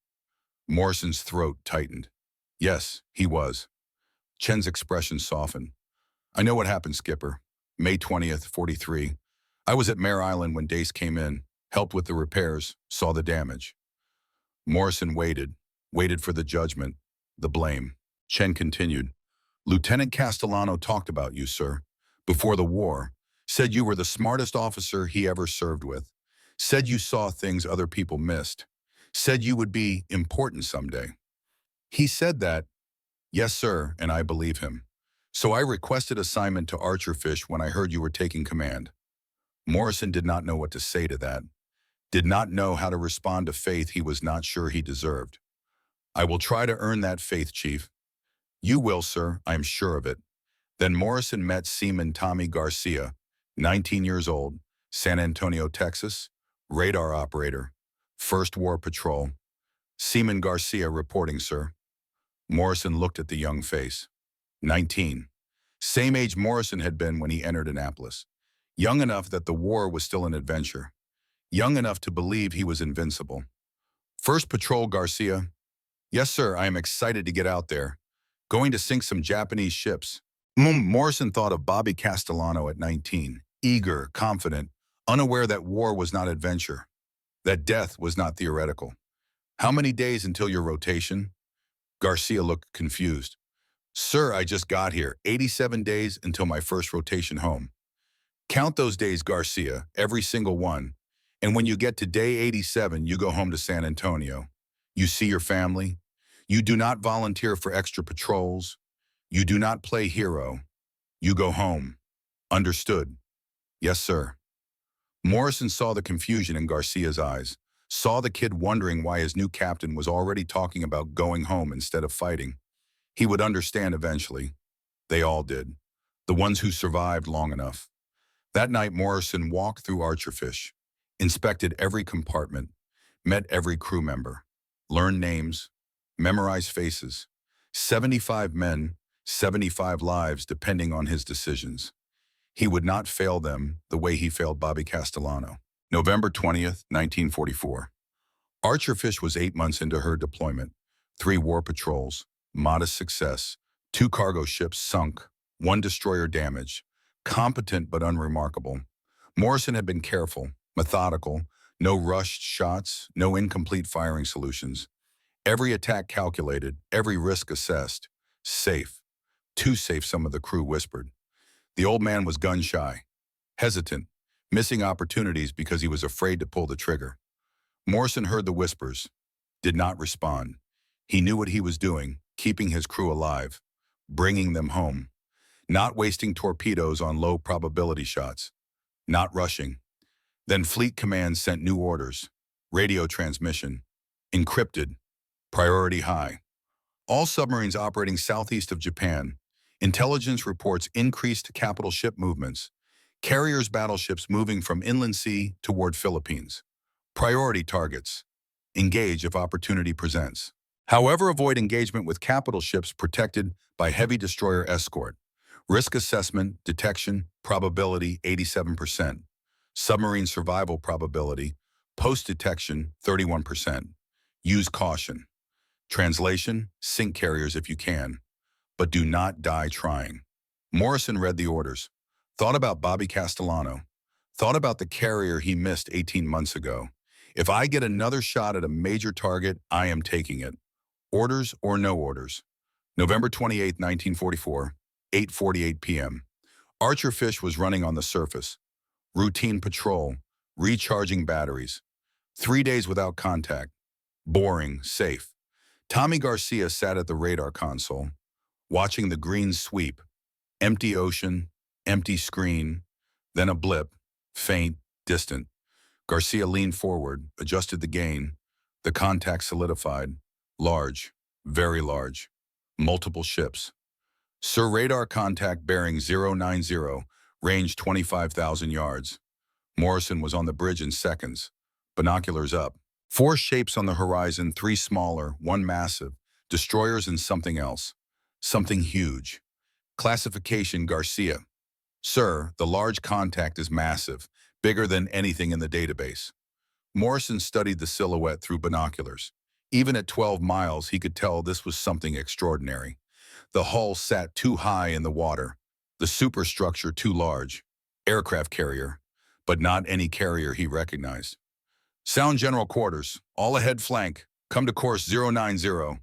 Speaker 1: Morrison's throat tightened. Yes, he was. Chen's expression softened. I know what happened, Skipper. May 20th, 43. I was at Mare Island when Dace came in, helped with the repairs, saw the damage. Morrison waited for the judgment, the blame. Chen continued. Lieutenant Castellano talked about you, sir. Before the war, said you were the smartest officer he ever served with. Said you saw things other people missed. Said you would be important someday. He said that, yes, sir, and I believe him. So I requested assignment to Archerfish when I heard you were taking command. Morrison did not know what to say to that, did not know how to respond to faith he was not sure he deserved. I will try to earn that faith, Chief. You will, sir, I am sure of it. Then Morrison met Seaman Tommy Garcia, 19 years old, San Antonio, Texas, radar operator, First War Patrol. Seaman Garcia reporting, sir. Morrison looked at the young face. 19. Same age Morrison had been when he entered Annapolis. Young enough that the war was still an adventure. Young enough to believe he was invincible. First Patrol Garcia. Yes, sir, I am excited to get out there. Going to sink some Japanese ships. Morrison thought of Bobby Castellano at 19, eager, confident, unaware that war was not adventure, that death was not theoretical. How many days until your rotation? Garcia looked confused. Sir, I just got here. 87 days until my first rotation home. Count those days, Garcia, every single one. And when you get to day 87, you go home to San Antonio. You see your family. You do not volunteer for extra patrols. You do not play hero. You go home. Understood? Yes, sir. Morrison saw the confusion in Garcia's eyes, saw the kid wondering why his new captain was already talking about going home instead of fighting. He would understand eventually. They all did. The ones who survived long enough. That night, Morrison walked through Archerfish, inspected every compartment, met every crew member, learned names, memorized faces. 75 men, 75 lives depending on his decisions. He would not fail them the way he failed Bobby Castellano. November 20th, 1944. Archerfish was 8 months into her deployment. 3 war patrols, modest success, 2 cargo ships sunk, 1 destroyer damaged, competent but unremarkable. Morrison had been careful, methodical, no rushed shots, no incomplete firing solutions. Every attack calculated, every risk assessed. Safe. Too safe, some of the crew whispered. The old man was gun-shy, hesitant, missing opportunities because he was afraid to pull the trigger. Morrison heard the whispers, did not respond. He knew what he was doing, keeping his crew alive, bringing them home, not wasting torpedoes on low-probability shots, not rushing. Then Fleet Command sent new orders, radio transmission, encrypted, priority high. All submarines operating southeast of Japan. Intelligence reports increased capital ship movements. Carriers battleships moving from inland sea toward Philippines. Priority targets. Engage if opportunity presents. However, avoid engagement with capital ships protected by heavy destroyer escort. Risk assessment, detection, probability 87%. Submarine survival probability, post-detection 31%. Use caution. Translation, sink carriers if you can, but do not die trying. Morrison read the orders, thought about Bobby Castellano, thought about the carrier he missed 18 months ago. If I get another shot at a major target, I am taking it. Orders or no orders. November 28, 1944, 8:48 p.m. Archerfish was running on the surface. Routine patrol, recharging batteries. 3 days without contact. Boring, safe. Tommy Garcia sat at the radar console, watching the green sweep. Empty ocean, empty screen, then a blip, faint, distant. Garcia leaned forward, adjusted the gain. The contact solidified. Large, very large. Multiple ships. Sir, radar contact bearing 090, range 25,000 yards. Morrison was on the bridge in seconds. Binoculars up. 4 shapes on the horizon, 3 smaller, 1 massive. Destroyers and something else. Something huge. Classification Garcia. Sir, the large contact is massive, bigger than anything in the database. Morrison studied the silhouette through binoculars. Even at 12 miles, he could tell this was something extraordinary. The hull sat too high in the water, the superstructure too large. Aircraft carrier, but not any carrier he recognized. Sound general quarters, all ahead flank, come to course 090.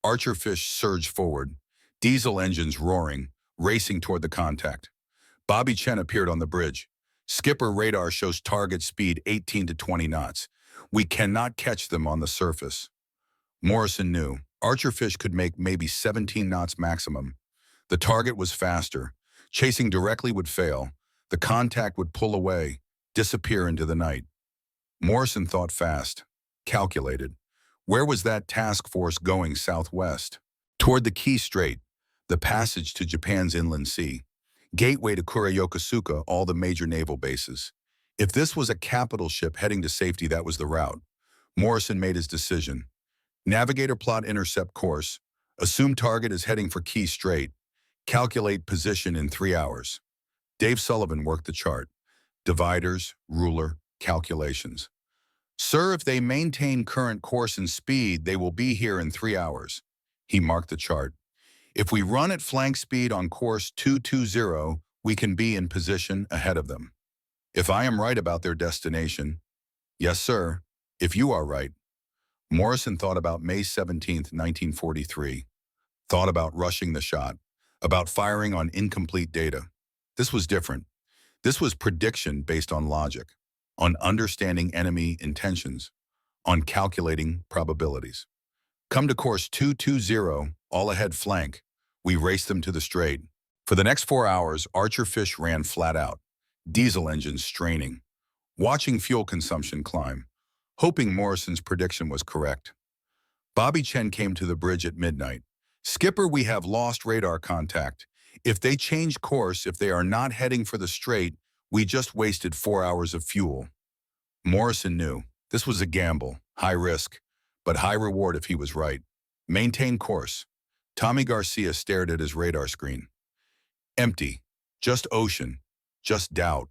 Speaker 1: Archerfish surged forward, diesel engines roaring, racing toward the contact. Bobby Chen appeared on the bridge. Skipper radar shows target speed 18 to 20 knots. We cannot catch them on the surface. Morrison knew Archerfish could make maybe 17 knots maximum. The target was faster. Chasing directly would fail. The contact would pull away, disappear into the night. Morrison thought fast, calculated. Where was that task force going southwest? Toward the Key Strait, the passage to Japan's inland sea. Gateway to Kurayokosuka, all the major naval bases. If this was a capital ship heading to safety, that was the route. Morrison made his decision. Navigator plot intercept course. Assume target is heading for Key Strait. Calculate position in 3 hours. Dave Sullivan worked the chart. Dividers, ruler, calculations. Sir, if they maintain current course and speed, they will be here in 3 hours. He marked the chart. If we run at flank speed on course 220, we can be in position ahead of them. If I am right about their destination, yes, sir, if you are right. Morrison thought about May 17, 1943. Thought about rushing the shot, about firing on incomplete data. This was different. This was prediction based on logic, on understanding enemy intentions, on calculating probabilities. Come to course 220, all ahead flank. We raced them to the strait. For the next 4 hours, Archerfish ran flat out, diesel engines straining, watching fuel consumption climb, hoping Morrison's prediction was correct. Bobby Chen came to the bridge at midnight. Skipper, we have lost radar contact. If they change course, if they are not heading for the strait, we just wasted 4 hours of fuel. Morrison knew this was a gamble, high risk, but high reward if he was right. Maintain course. Tommy Garcia stared at his radar screen. Empty. Just ocean. Just doubt.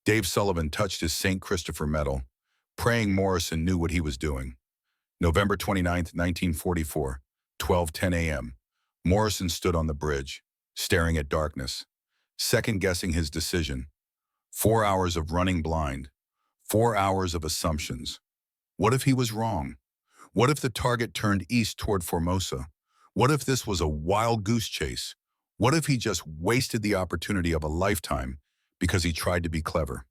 Speaker 1: Dave Sullivan touched his St. Christopher medal, praying Morrison knew what he was doing. November 29, 1944, 12:10 a.m. Morrison stood on the bridge, staring at darkness, second-guessing his decision. 4 hours of running blind. 4 hours of assumptions. What if he was wrong? What if the target turned east toward Formosa? What if this was a wild goose chase? What if he just wasted the opportunity of a lifetime because he tried to be clever?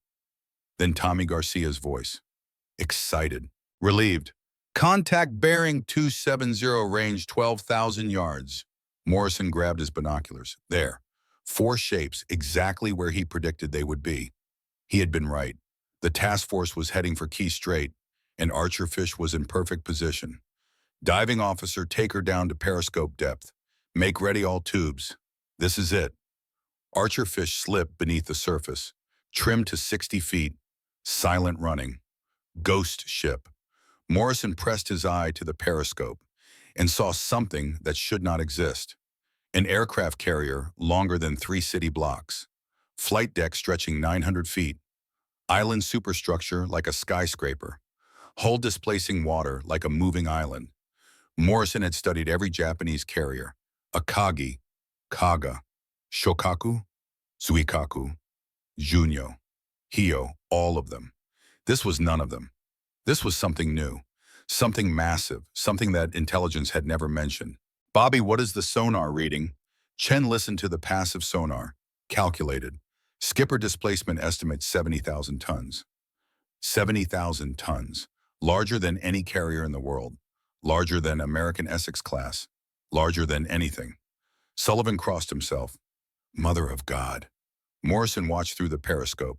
Speaker 1: Then Tommy Garcia's voice. Excited. Relieved. Contact bearing 270, range 12,000 yards. Morrison grabbed his binoculars. There. 4 shapes, exactly where he predicted they would be. He had been right. The task force was heading for Key Strait, and Archerfish was in perfect position. Diving officer, take her down to periscope depth. Make ready all tubes. This is it. Archerfish slipped beneath the surface, trimmed to 60 feet, silent running. Ghost ship. Morrison pressed his eye to the periscope and saw something that should not exist. An aircraft carrier longer than 3 city blocks. Flight deck stretching 900 feet. Island superstructure like a skyscraper. Hull displacing water like a moving island. Morrison had studied every Japanese carrier. Akagi, Kaga, Shokaku, Zuikaku, Junyo, Hio, all of them. This was none of them. This was something new, something massive, something that intelligence had never mentioned. Bobby, what is the sonar reading? Chen listened to the passive sonar, calculated. Skipper displacement estimates 70,000 tons. 70,000 tons, larger than any carrier in the world, larger than American Essex class, larger than anything. Sullivan crossed himself. Mother of God. Morrison watched through the periscope.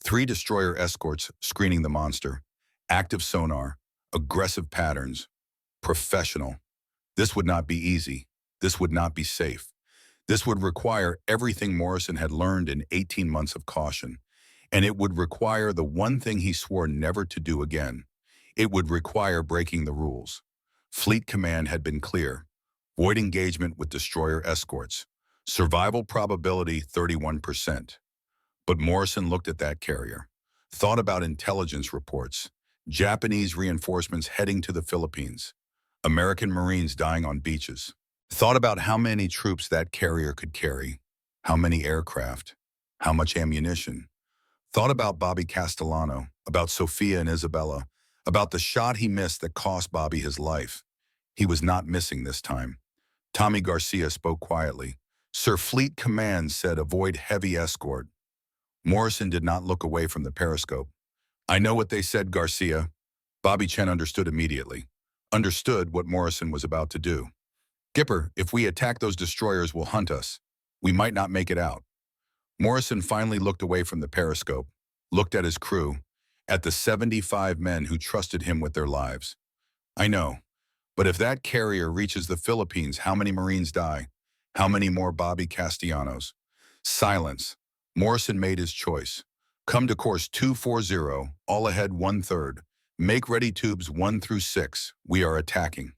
Speaker 1: 3 destroyer escorts screening the monster. Active sonar, aggressive patterns, professional. This would not be easy. This would not be safe. This would require everything Morrison had learned in 18 months of caution, and it would require the one thing he swore never to do again. It would require breaking the rules. Fleet command had been clear. Void engagement with destroyer escorts. Survival probability 31%. But Morrison looked at that carrier, thought about intelligence reports, Japanese reinforcements heading to the Philippines. American Marines dying on beaches. Thought about how many troops that carrier could carry, how many aircraft, how much ammunition. Thought about Bobby Castellano, about Sophia and Isabella, about the shot he missed that cost Bobby his life. He was not missing this time. Tommy Garcia spoke quietly. Sir Fleet Command said avoid heavy escort. Morrison did not look away from the periscope. I know what they said, Garcia. Bobby Chen understood immediately. Understood what Morrison was about to do. Gipper, if we attack those destroyers will hunt us. We might not make it out. Morrison finally looked away from the periscope, looked at his crew, at the 75 men who trusted him with their lives. I know, but if that carrier reaches the Philippines, how many Marines die? How many more Bobby Castellanos? Silence. Morrison made his choice. Come to course 240, all ahead 1/3. Make ready tubes 1 through 6. We are attacking.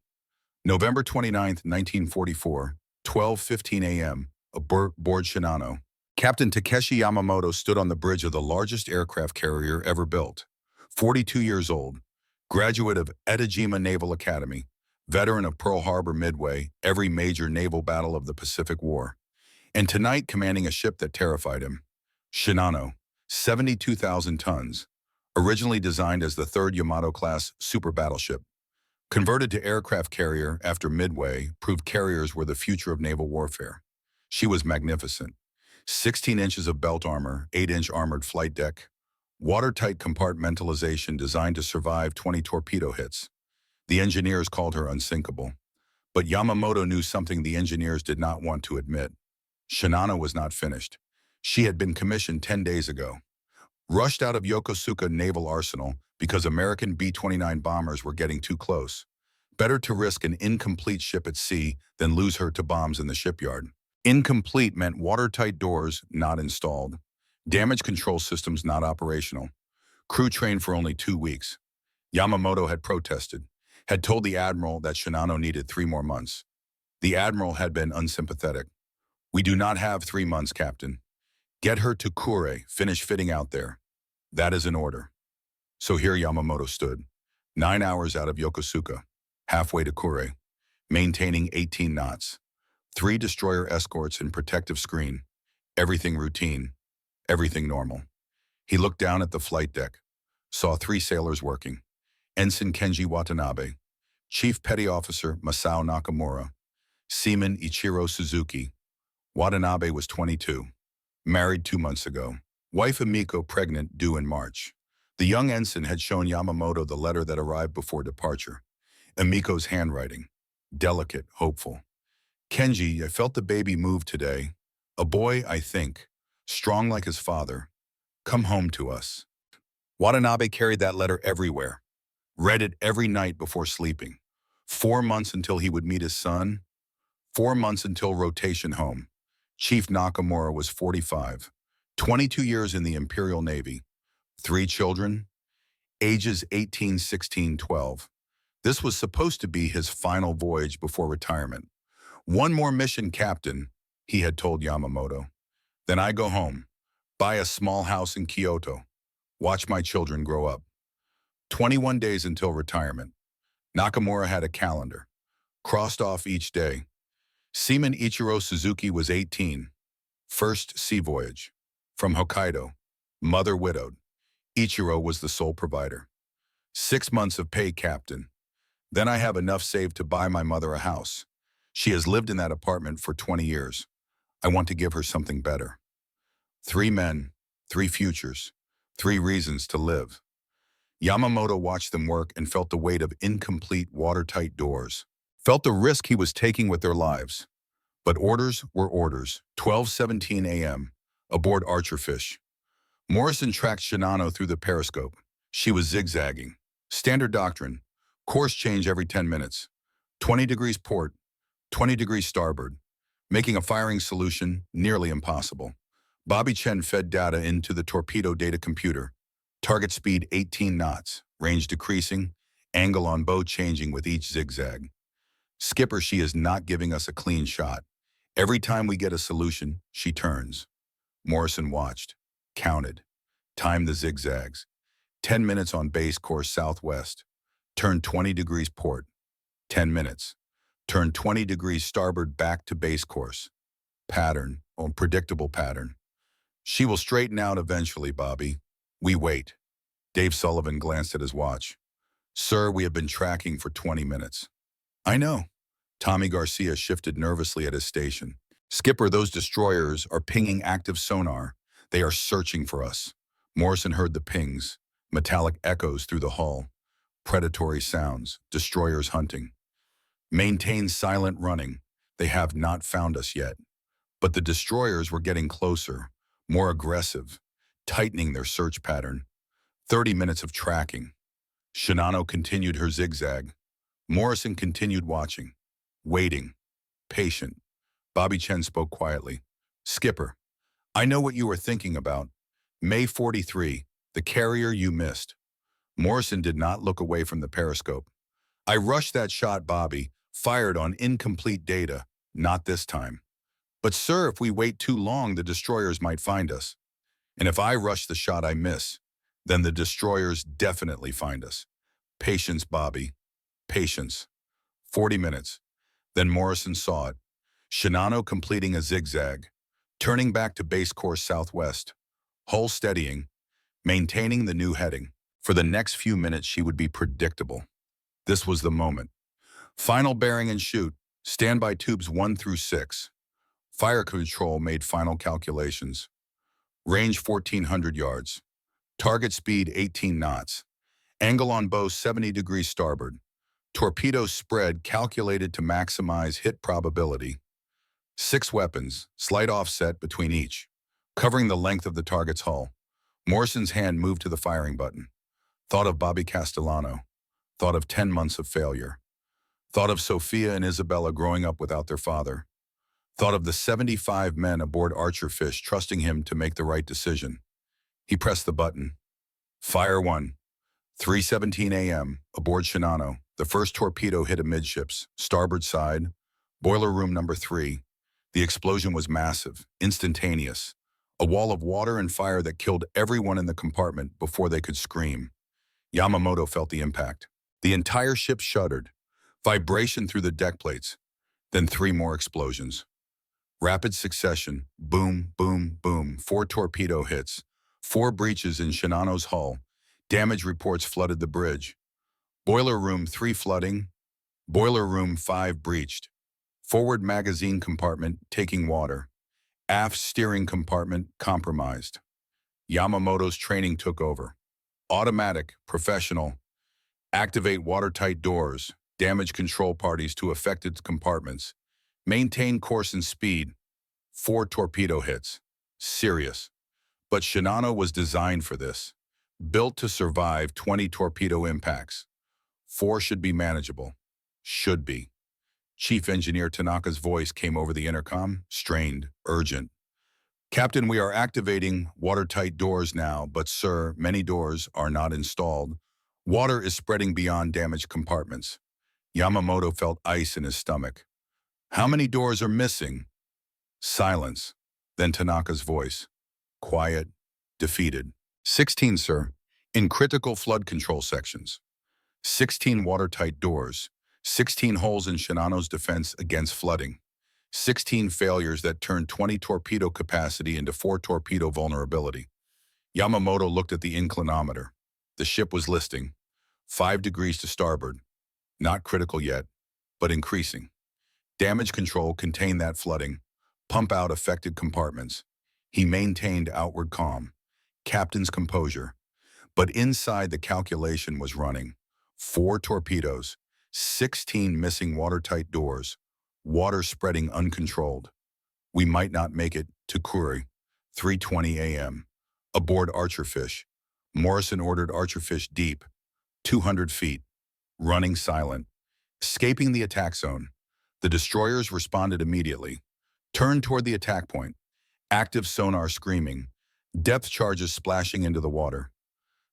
Speaker 1: November 29, 1944, 12:15 a.m., aboard Shinano. Captain Takeshi Yamamoto stood on the bridge of the largest aircraft carrier ever built. 42 years old, graduate of Etajima Naval Academy, veteran of Pearl Harbor Midway, every major naval battle of the Pacific War, and tonight commanding a ship that terrified him. Shinano, 72,000 tons, originally designed as the third Yamato-class super battleship. Converted to aircraft carrier after Midway, proved carriers were the future of naval warfare. She was magnificent. 16 inches of belt armor, 8-inch armored flight deck, watertight compartmentalization designed to survive 20 torpedo hits. The engineers called her unsinkable. But Yamamoto knew something the engineers did not want to admit. Shinano was not finished. She had been commissioned 10 days ago. Rushed out of Yokosuka Naval Arsenal because American B-29 bombers were getting too close. Better to risk an incomplete ship at sea than lose her to bombs in the shipyard. Incomplete meant watertight doors not installed, damage control systems not operational, crew trained for only 2 weeks. Yamamoto had protested, had told the admiral that Shinano needed 3 more months. The admiral had been unsympathetic. We do not have 3 months, Captain. Get her to Kure, finish fitting out there. That is an order. So here Yamamoto stood, 9 hours out of Yokosuka, halfway to Kure, maintaining 18 knots. 3 destroyer escorts and protective screen. Everything routine. Everything normal. He looked down at the flight deck. Saw 3 sailors working. Ensign Kenji Watanabe. Chief Petty Officer Masao Nakamura. Seaman Ichiro Suzuki. Watanabe was 22. Married 2 months ago. Wife Emiko pregnant, due in March. The young ensign had shown Yamamoto the letter that arrived before departure. Emiko's handwriting. Delicate, hopeful. Kenji, I felt the baby move today. A boy, I think. Strong like his father. Come home to us. Watanabe carried that letter everywhere. Read it every night before sleeping. 4 months until he would meet his son. 4 months until rotation home. Chief Nakamura was 45. 22 years in the Imperial Navy. 3 children. Ages 18, 16, 12. This was supposed to be his final voyage before retirement. 1 more mission, Captain, he had told Yamamoto. Then I go home, buy a small house in Kyoto, watch my children grow up. 21 days until retirement. Nakamura had a calendar, crossed off each day. Seaman Ichiro Suzuki was 18. First sea voyage. From Hokkaido. Mother widowed. Ichiro was the sole provider. 6 months of pay, Captain. Then I have enough saved to buy my mother a house. She has lived in that apartment for 20 years. I want to give her something better. 3 men, 3 futures, 3 reasons to live. Yamamoto watched them work and felt the weight of incomplete watertight doors. Felt the risk he was taking with their lives. But orders were orders. 12:17 a.m. aboard Archerfish. Morrison tracked Shinano through the periscope. She was zigzagging. Standard doctrine. Course change every 10 minutes. 20 degrees port, 20 degrees starboard. Making a firing solution nearly impossible. Bobby Chen fed data into the torpedo data computer. Target speed 18 knots, range decreasing, angle on bow changing with each zigzag. Skipper, she is not giving us a clean shot. Every time we get a solution, she turns. Morrison watched, counted, timed the zigzags. 10 minutes on base course southwest. Turned 20 degrees port. 10 minutes. Turn 20 degrees starboard back to base course. Pattern, or predictable pattern. She will straighten out eventually, Bobby. We wait. Dave Sullivan glanced at his watch. Sir, we have been tracking for 20 minutes. I know. Tommy Garcia shifted nervously at his station. Skipper, those destroyers are pinging active sonar. They are searching for us. Morrison heard the pings, metallic echoes through the hull. Predatory sounds, destroyers hunting. Maintain silent running. They have not found us yet. But the destroyers were getting closer, more aggressive, tightening their search pattern. 30 minutes of tracking. Shinano continued her zigzag. Morrison continued watching, waiting, patient. Bobby Chen spoke quietly. Skipper, I know what you are thinking about. May 43, the carrier you missed. Morrison did not look away from the periscope. I rushed that shot, Bobby, fired on incomplete data. Not this time. But sir, if we wait too long, the destroyers might find us. And if I rush the shot I miss, then the destroyers definitely find us. Patience, Bobby. Patience. 40 minutes. Then Morrison saw it. Shinano completing a zigzag, turning back to base course southwest, hull steadying, maintaining the new heading. For the next few minutes, she would be predictable. This was the moment. Final bearing and shoot. Standby tubes 1 through 6. Fire control made final calculations. Range 1,400 yards. Target speed 18 knots. Angle on bow 70 degrees starboard. Torpedo spread calculated to maximize hit probability. 6 weapons, slight offset between each, covering the length of the target's hull. Morrison's hand moved to the firing button. Thought of Bobby Castellano. Thought of 10 months of failure. Thought of Sophia and Isabella growing up without their father. Thought of the 75 men aboard Archerfish trusting him to make the right decision. He pressed the button. Fire 1. 3:17 a.m. aboard Shinano. The first torpedo hit amidships, starboard side, boiler room number 3. The explosion was massive, instantaneous. A wall of water and fire that killed everyone in the compartment before they could scream. Yamamoto felt the impact. The entire ship shuddered. Vibration through the deck plates. Then 3 more explosions. Rapid succession. Boom, boom, boom. 4 torpedo hits. 4 breaches in Shinano's hull. Damage reports flooded the bridge. Boiler room 3 flooding. Boiler room 5 breached. Forward magazine compartment taking water. Aft steering compartment compromised. Yamamoto's training took over. Automatic, professional. Activate watertight doors. Damage control parties to affected compartments. Maintain course and speed. 4 torpedo hits. Serious. But Shinano was designed for this. Built to survive 20 torpedo impacts. 4 should be manageable. Should be. Chief Engineer Tanaka's voice came over the intercom, strained, urgent. Captain, we are activating watertight doors now, but sir, many doors are not installed. Water is spreading beyond damaged compartments. Yamamoto felt ice in his stomach. How many doors are missing? Silence. Then Tanaka's voice. Quiet, defeated. 16, sir. In critical flood control sections. 16 watertight doors. 16 holes in Shinano's defense against flooding. 16 failures that turned 20 torpedo capacity into 4 torpedo vulnerability. Yamamoto looked at the inclinometer. The ship was listing. 5 degrees to starboard. Not critical yet, but increasing. Damage control contained that flooding. Pump out affected compartments. He maintained outward calm. Captain's composure. But inside the calculation was running. 4 torpedoes. 16 missing watertight doors. Water spreading uncontrolled. We might not make it to Kuri. 3:20 a.m. Aboard Archerfish. Morrison ordered Archerfish deep. 200 feet. Running silent. Escaping the attack zone. The destroyers responded immediately. Turned toward the attack point. Active sonar screaming. Depth charges splashing into the water.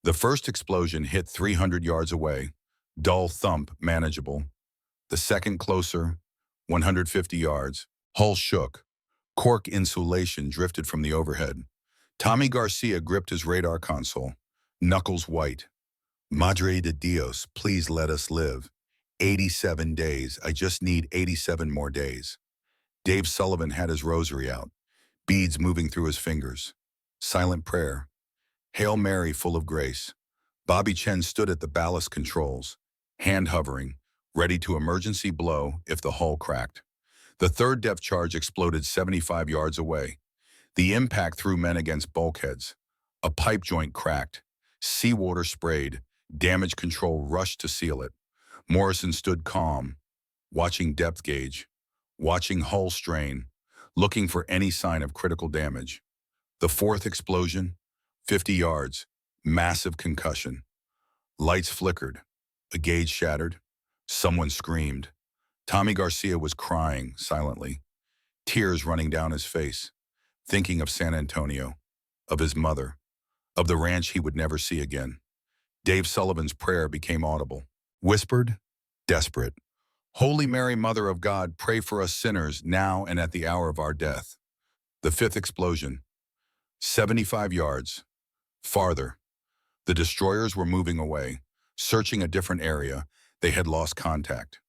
Speaker 1: The first explosion hit 300 yards away. Dull thump, manageable. The second closer, 150 yards. Hull shook. Cork insulation drifted from the overhead. Tommy Garcia gripped his radar console. Knuckles white. Madre de Dios, please let us live. 87 days. I just need 87 more days. Dave Sullivan had his rosary out, beads moving through his fingers. Silent prayer. Hail Mary, full of grace. Bobby Chen stood at the ballast controls, hand hovering, ready to emergency blow if the hull cracked. The third depth charge exploded 75 yards away. The impact threw men against bulkheads. A pipe joint cracked. Seawater sprayed. Damage control rushed to seal it. Morrison stood calm, watching depth gauge, watching hull strain, looking for any sign of critical damage. The fourth explosion, 50 yards, massive concussion. Lights flickered. A gauge shattered. Someone screamed. Tommy Garcia was crying silently, tears running down his face, thinking of San Antonio, of his mother, of the ranch he would never see again. Dave Sullivan's prayer became audible, whispered, desperate. Holy Mary, Mother of God, pray for us sinners now and at the hour of our death. The fifth explosion, 75 yards, farther. The destroyers were moving away, searching a different area. They had lost contact.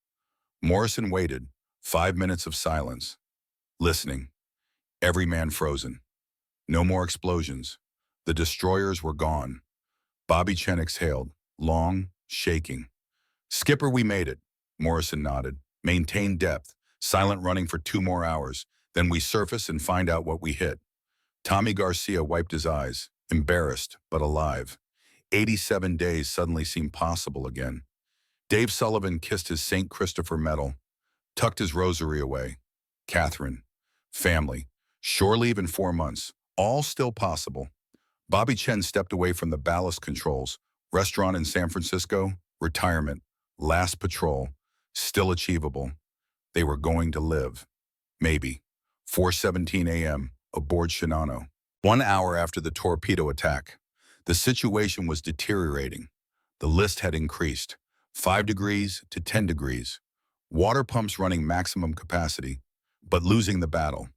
Speaker 1: Morrison waited, 5 minutes of silence, listening. Every man frozen. No more explosions. The destroyers were gone. Bobby Chen exhaled, long, shaking. Skipper, we made it. Morrison nodded. Maintain depth. Silent running for 2 more hours. Then we surface and find out what we hit. Tommy Garcia wiped his eyes, embarrassed but alive. 87 days suddenly seemed possible again. Dave Sullivan kissed his St. Christopher medal, tucked his rosary away. Catherine, family, shore leave in 4 months, all still possible. Bobby Chen stepped away from the ballast controls. Restaurant in San Francisco, retirement, last patrol, still achievable. They were going to live. Maybe. 4:17 a.m., aboard Shinano. 1 hour after the torpedo attack. The situation was deteriorating. The list had increased, 5 degrees to 10 degrees. Water pumps running maximum capacity, but losing the battle.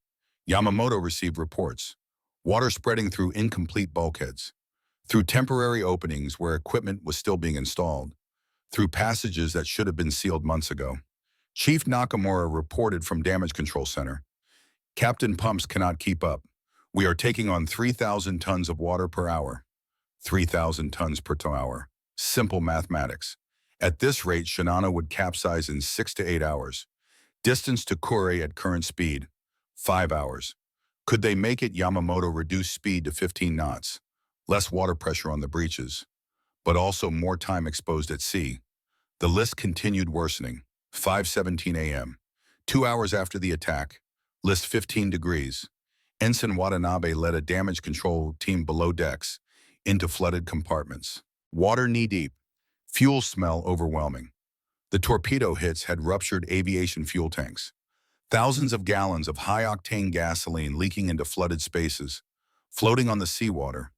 Speaker 1: Yamamoto received reports. Water spreading through incomplete bulkheads, through temporary openings where equipment was still being installed, through passages that should have been sealed months ago. Chief Nakamura reported from Damage Control Center. Captain, pumps cannot keep up. We are taking on 3,000 tons of water per hour. 3,000 tons per hour. Simple mathematics. At this rate, Shinano would capsize in 6 to 8 hours. Distance to Kure at current speed, 5 hours. Could they make it? Yamamoto reduced speed to 15 knots. Less water pressure on the breaches, but also more time exposed at sea. The list continued worsening. 5:17 a.m. 2 hours after the attack. List 15 degrees. Ensign Watanabe led a damage control team below decks into flooded compartments. Water knee-deep. Fuel smell overwhelming. The torpedo hits had ruptured aviation fuel tanks. Thousands of gallons of high-octane gasoline leaking into flooded spaces, floating on the seawater,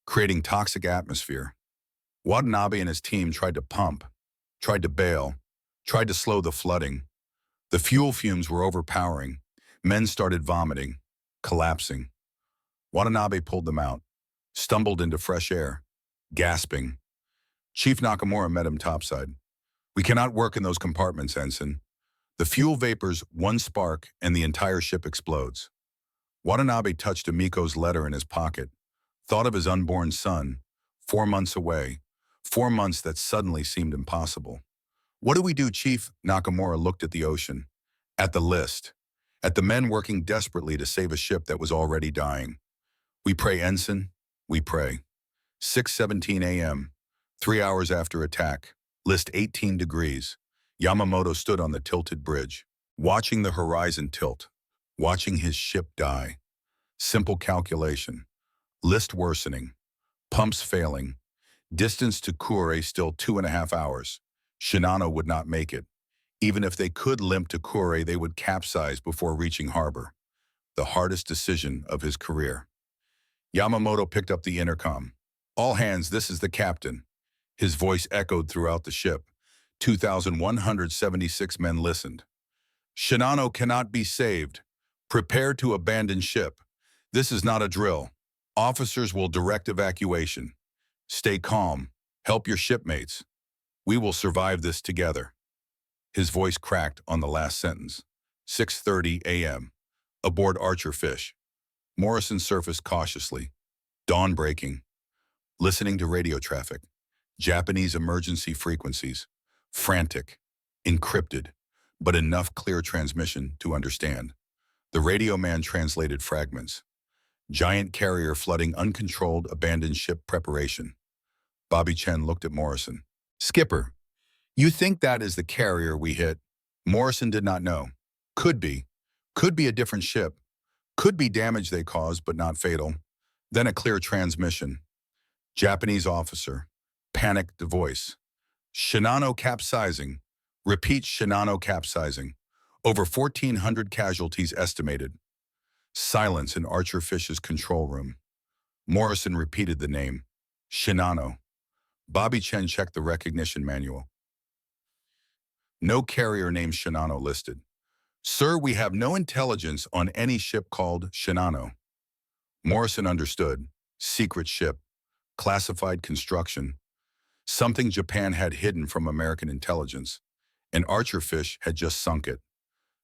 Speaker 1: creating toxic atmosphere. Watanabe and his team tried to pump, tried to bail, tried to slow the flooding. The fuel fumes were overpowering. Men started vomiting, collapsing. Watanabe pulled them out, stumbled into fresh air, gasping. Chief Nakamura met him topside. We cannot work in those compartments, Ensign. The fuel vapors, one spark, and the entire ship explodes. Watanabe touched Amiko's letter in his pocket, thought of his unborn son, 4 months away, 4 months that suddenly seemed impossible. What do we do, Chief? Nakamura looked at the ocean, at the list, at the men working desperately to save a ship that was already dying. We pray, Ensign, we pray. 6:17 a.m., 3 hours after attack, list 18 degrees. Yamamoto stood on the tilted bridge, watching the horizon tilt, watching his ship die. Simple calculation. List worsening. Pumps failing. Distance to Kure still 2.5 hours. Shinano would not make it. Even if they could limp to Kure, they would capsize before reaching harbor. The hardest decision of his career. Yamamoto picked up the intercom. All hands, this is the captain. His voice echoed throughout the ship. 2,176 men listened. Shinano cannot be saved. Prepare to abandon ship. This is not a drill. Officers will direct evacuation. Stay calm. Help your shipmates. We will survive this together. His voice cracked on the last sentence. 6:30 a.m. Aboard Archerfish. Morrison surfaced cautiously. Dawn breaking. Listening to radio traffic. Japanese emergency frequencies. Frantic. Encrypted. But enough clear transmission to understand. The radio man translated fragments. Giant carrier flooding uncontrolled abandoned ship preparation. Bobby Chen looked at Morrison. Skipper, you think that is the carrier we hit? Morrison did not know. Could be. Could be a different ship. Could be damage they caused, but not fatal. Then a clear transmission. Japanese officer. Panicked voice. Shinano capsizing. Repeat Shinano capsizing. Over 1,400 casualties estimated. Silence in Archerfish's control room. Morrison repeated the name. Shinano. Bobby Chen checked the recognition manual. No carrier named Shinano listed. Sir, we have no intelligence on any ship called Shinano. Morrison understood. Secret ship. Classified construction. Something Japan had hidden from American intelligence. And Archerfish had just sunk it.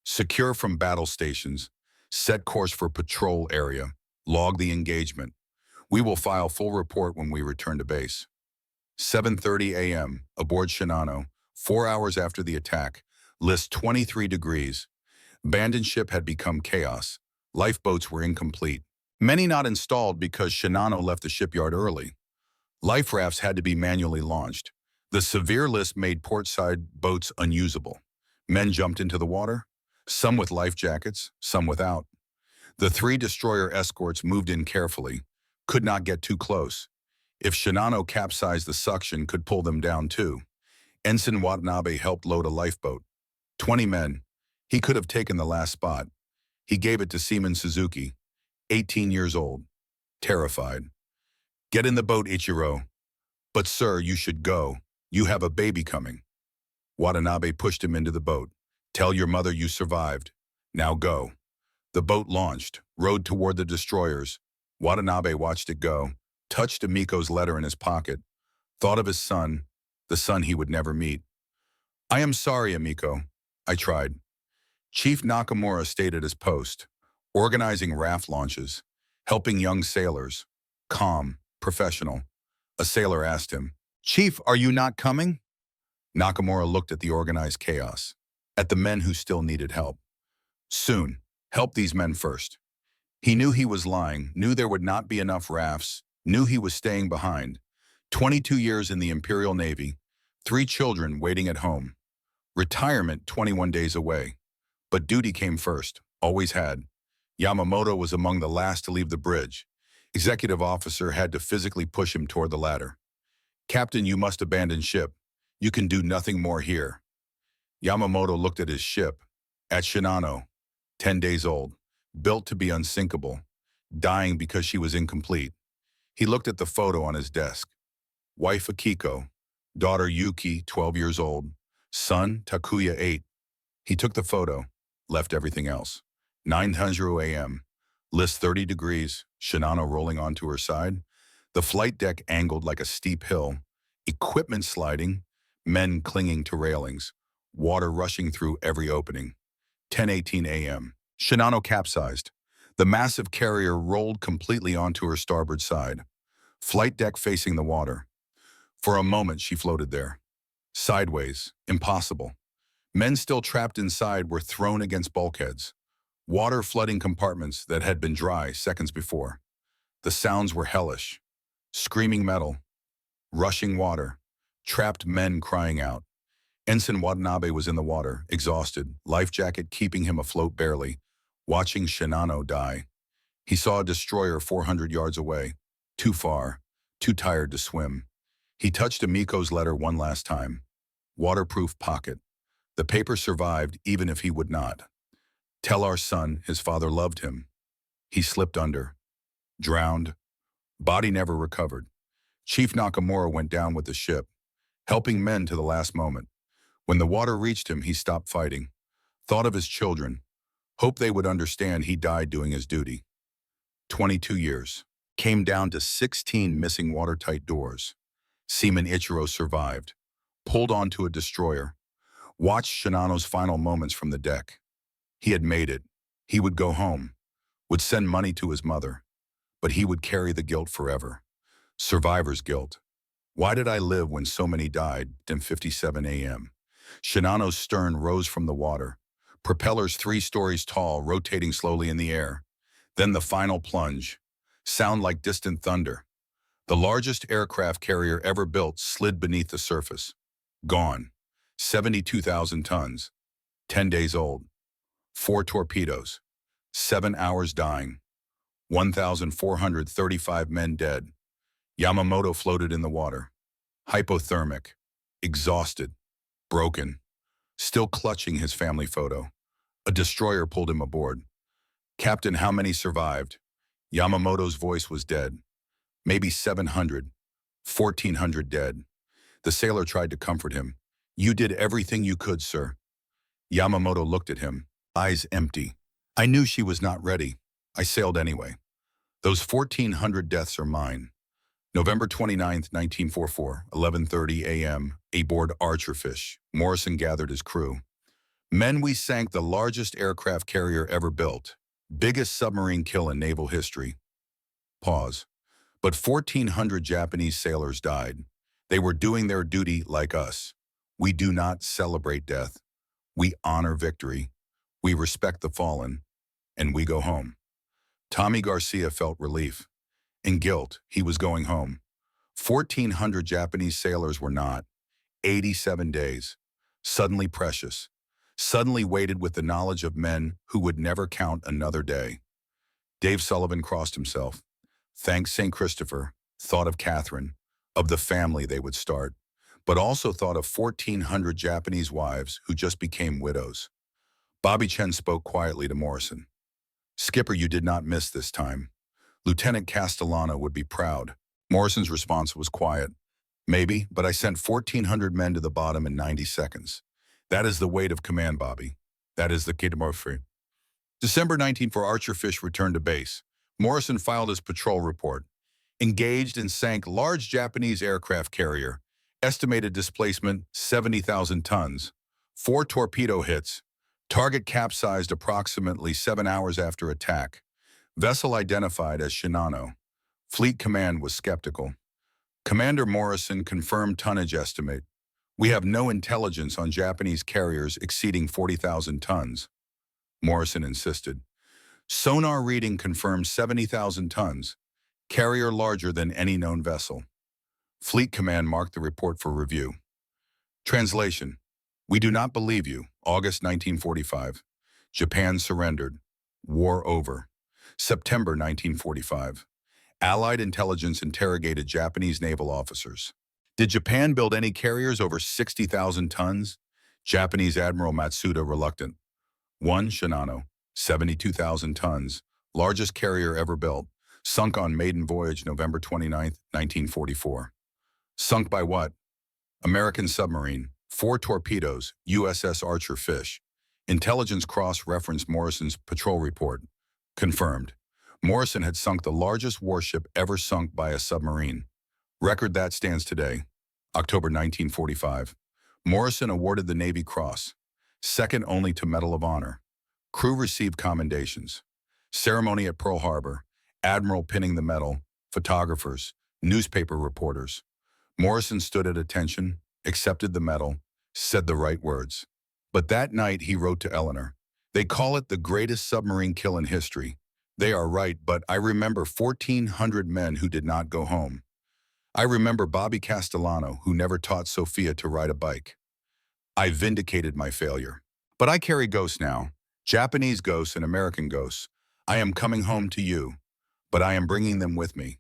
Speaker 1: Secure from battle stations. Set course for patrol area. Log the engagement. We will file full report when we return to base. 7:30 a.m. Aboard Shinano. 4 hours after the attack. List 23 degrees. Abandoned ship had become chaos. Lifeboats were incomplete. Many not installed because Shinano left the shipyard early. Life rafts had to be manually launched. The severe list made portside boats unusable. Men jumped into the water, some with life jackets, some without. The 3 destroyer escorts moved in carefully, could not get too close. If Shinano capsized, the suction could pull them down too. Ensign Watanabe helped load a lifeboat. 20 men. He could have taken the last spot. He gave it to Seaman Suzuki, 18 years old, terrified. Get in the boat, Ichiro. But sir, you should go. You have a baby coming. Watanabe pushed him into the boat. Tell your mother you survived. Now go. The boat launched, rowed toward the destroyers. Watanabe watched it go, touched Amiko's letter in his pocket, thought of his son, the son he would never meet. I am sorry, Amiko. I tried. Chief Nakamura stayed at his post, organizing raft launches, helping young sailors. Calm, professional. A sailor asked him, Chief, are you not coming? Nakamura looked at the organized chaos, at the men who still needed help. Soon, help these men first. He knew he was lying, knew there would not be enough rafts, knew he was staying behind. 22 years in the Imperial Navy, 3 children waiting at home. Retirement 21 days away. But duty came first, always had. Yamamoto was among the last to leave the bridge. Executive officer had to physically push him toward the ladder. Captain, you must abandon ship. You can do nothing more here. Yamamoto looked at his ship, at Shinano, 10 days old, built to be unsinkable, dying because she was incomplete. He looked at the photo on his desk. Wife Akiko, daughter Yuki, 12 years old, son Takuya, 8. He took the photo, left everything else. 9:00 a.m. List 30 degrees, Shinano rolling onto her side. The flight deck angled like a steep hill. Equipment sliding, men clinging to railings. Water rushing through every opening. 10:18 a.m. Shinano capsized. The massive carrier rolled completely onto her starboard side. Flight deck facing the water. For a moment, she floated there. Sideways, impossible. Men still trapped inside were thrown against bulkheads. Water flooding compartments that had been dry seconds before. The sounds were hellish. Screaming metal. Rushing water. Trapped men crying out. Ensign Watanabe was in the water, exhausted, life jacket keeping him afloat barely, watching Shinano die. He saw a destroyer 400 yards away. Too far. Too tired to swim. He touched Amiko's letter one last time. Waterproof pocket. The paper survived even if he would not. Tell our son his father loved him. He slipped under. Drowned. Body never recovered. Chief Nakamura went down with the ship, helping men to the last moment. When the water reached him, he stopped fighting. Thought of his children. Hoped they would understand he died doing his duty. 22 years. Came down to 16 missing watertight doors. Seaman Ichiro survived. Pulled onto a destroyer. Watched Shinano's final moments from the deck. He had made it. He would go home, would send money to his mother, but he would carry the guilt forever. Survivor's guilt. Why did I live when so many died? 10:57 a.m. Shinano's stern rose from the water, propellers 3 stories tall, rotating slowly in the air. Then the final plunge. Sound like distant thunder. The largest aircraft carrier ever built slid beneath the surface. Gone. 72,000 tons. 10 days old. 4 torpedoes. 7 hours dying. 1,435 men dead. Yamamoto floated in the water. Hypothermic. Exhausted. Broken. Still clutching his family photo. A destroyer pulled him aboard. "Captain, how many survived?" Yamamoto's voice was dead. "Maybe 700. 1,400 dead." The sailor tried to comfort him. "You did everything you could, sir." Yamamoto looked at him, eyes empty. "I knew she was not ready. I sailed anyway. Those 1,400 deaths are mine." November 29, 1944, 11:30 a.m., aboard Archerfish, Morrison gathered his crew. "Men, we sank the largest aircraft carrier ever built. Biggest submarine kill in naval history." Pause. "But 1,400 Japanese sailors died. They were doing their duty like us. We do not celebrate death. We honor victory. We respect the fallen. And we go home." Tommy Garcia felt relief. In guilt, he was going home. 1,400 Japanese sailors were not. 87 days. Suddenly precious. Suddenly weighted with the knowledge of men who would never count another day. Dave Sullivan crossed himself. Thanked St. Christopher, thought of Catherine, of the family they would start, but also thought of 1,400 Japanese wives who just became widows. Bobby Chen spoke quietly to Morrison. "Skipper, you did not miss this time. Lieutenant Castellano would be proud." Morrison's response was quiet. "Maybe, but I sent 1,400 men to the bottom in 90 seconds. That is the weight of command, Bobby. That is the Kitamorphy." December 19 for Archerfish returned to base. Morrison filed his patrol report. Engaged and sank large Japanese aircraft carrier. Estimated displacement 70,000 tons. 4 torpedo hits. Target capsized approximately 7 hours after attack. Vessel identified as Shinano. Fleet Command was skeptical. Commander Morrison confirmed tonnage estimate. "We have no intelligence on Japanese carriers exceeding 40,000 tons." Morrison insisted. "Sonar reading confirms 70,000 tons. Carrier larger than any known vessel." Fleet Command marked the report for review. Translation: "We do not believe you." August 1945. Japan surrendered. War over. September 1945. Allied intelligence interrogated Japanese naval officers. "Did Japan build any carriers over 60,000 tons?" Japanese Admiral Matsuda reluctant. 1 Shinano, 72,000 tons, largest carrier ever built, sunk on maiden voyage November 29, 1944. Sunk by what? American submarine, 4 torpedoes, USS Archerfish. Intelligence cross-referenced Morrison's patrol report. Confirmed. Morrison had sunk the largest warship ever sunk by a submarine. Record that stands today. October 1945. Morrison awarded the Navy Cross, second only to Medal of Honor. Crew received commendations. Ceremony at Pearl Harbor. Admiral pinning the medal. Photographers. Newspaper reporters. Morrison stood at attention, accepted the medal, said the right words. But that night he wrote to Eleanor. "They call it the greatest submarine kill in history. They are right, but I remember 1,400 men who did not go home. I remember Bobby Castellano, who never taught Sophia to ride a bike. I vindicated my failure. But I carry ghosts now, Japanese ghosts and American ghosts. I am coming home to you, but I am bringing them with me."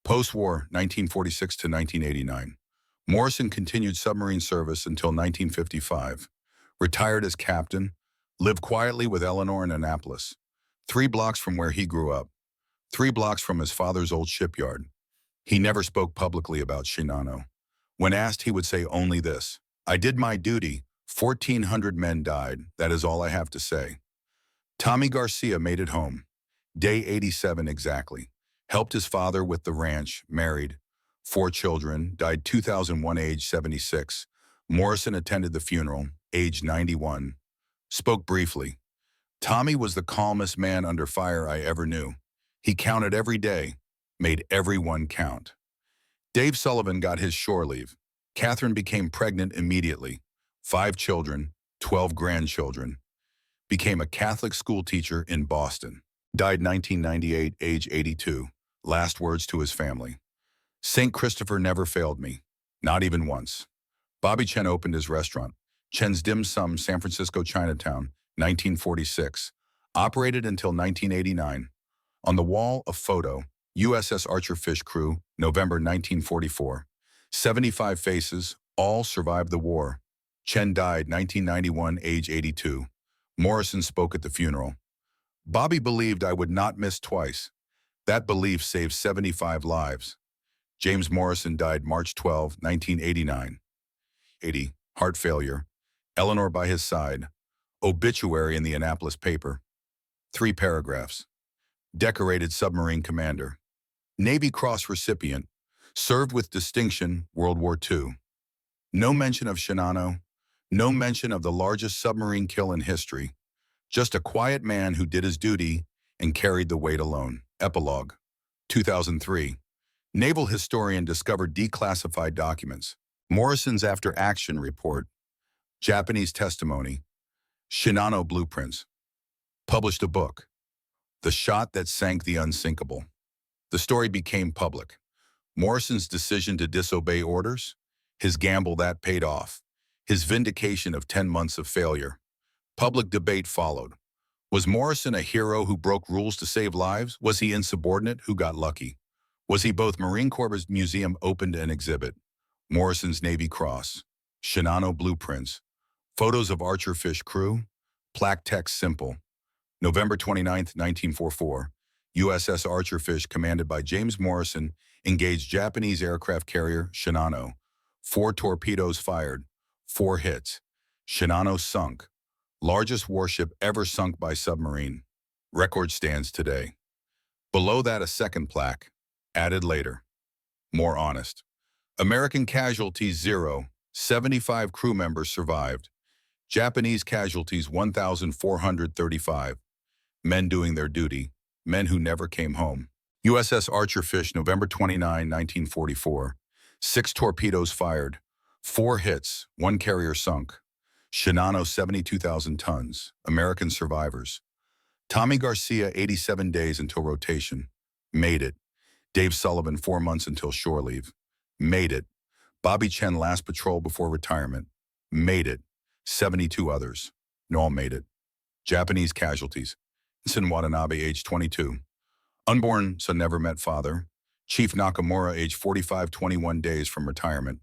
Speaker 1: Post-war, 1946 to 1989. Morrison continued submarine service until 1955. Retired as captain, lived quietly with Eleanor in Annapolis, 3 blocks from where he grew up, 3 blocks from his father's old shipyard. He never spoke publicly about Shinano. When asked, he would say only this: "I did my duty. 1,400 men died. That is all I have to say." Tommy Garcia made it home. Day 87 exactly. Helped his father with the ranch, married, 4 children, died 2001, age 76. Morrison attended the funeral, age 91, spoke briefly. Tommy was the calmest man under fire I ever knew. He counted every day, made everyone count. Dave Sullivan got his shore leave. Catherine became pregnant immediately. 5 children, 12 grandchildren. Became a Catholic school teacher in Boston. Died 1998, age 82. Last words to his family. St. Christopher never failed me. Not even once. Bobby Chen opened his restaurant, Chen's Dim Sum, San Francisco, Chinatown, 1946. Operated until 1989. On the wall, a photo, USS Archerfish crew, November 1944. 75 faces, all survived the war. Chen died 1991, age 82. Morrison spoke at the funeral. Bobby believed I would not miss twice. That belief saved 75 lives. James Morrison died March 12, 1989. 80, heart failure. Eleanor by his side. Obituary in the Annapolis paper. 3 paragraphs. Decorated submarine commander. Navy Cross recipient. Served with distinction, World War II. No mention of Shinano. No mention of the largest submarine kill in history. Just a quiet man who did his duty and carried the weight alone. Epilogue. 2003. Naval historian discovered declassified documents. Morrison's after-action report. Japanese testimony. Shinano blueprints. Published a book. The Shot That Sank the Unsinkable. The story became public. Morrison's decision to disobey orders. His gamble that paid off. His vindication of 10 months of failure. Public debate followed. Was Morrison a hero who broke rules to save lives? Was he insubordinate who got lucky? Was he both? Marine Corps' museum opened an exhibit. Morrison's Navy Cross. Shinano blueprints. Photos of Archerfish crew. Plaque text simple. November 29, 1944. USS Archerfish, commanded by James Morrison, engaged Japanese aircraft carrier Shinano. 4 torpedoes fired. 4 hits. Shinano sunk. Largest warship ever sunk by submarine. Record stands today. Below that, a second plaque. Added later. More honest. American casualties 0. 75 crew members survived. Japanese casualties 1,435. Men doing their duty. Men who never came home. USS Archerfish, November 29, 1944. 6 torpedoes fired. 4 hits. 1 carrier sunk. Shinano 72,000 tons. American survivors. Tommy Garcia 87 days until rotation. Made it. Dave Sullivan 4 months until shore leave. Made it. Bobby Chen last patrol before retirement. Made it. 72 others. All made it. Japanese casualties. Sin Watanabe, age 22. Unborn, son never met father. Chief Nakamura, age 45, 21 days from retirement.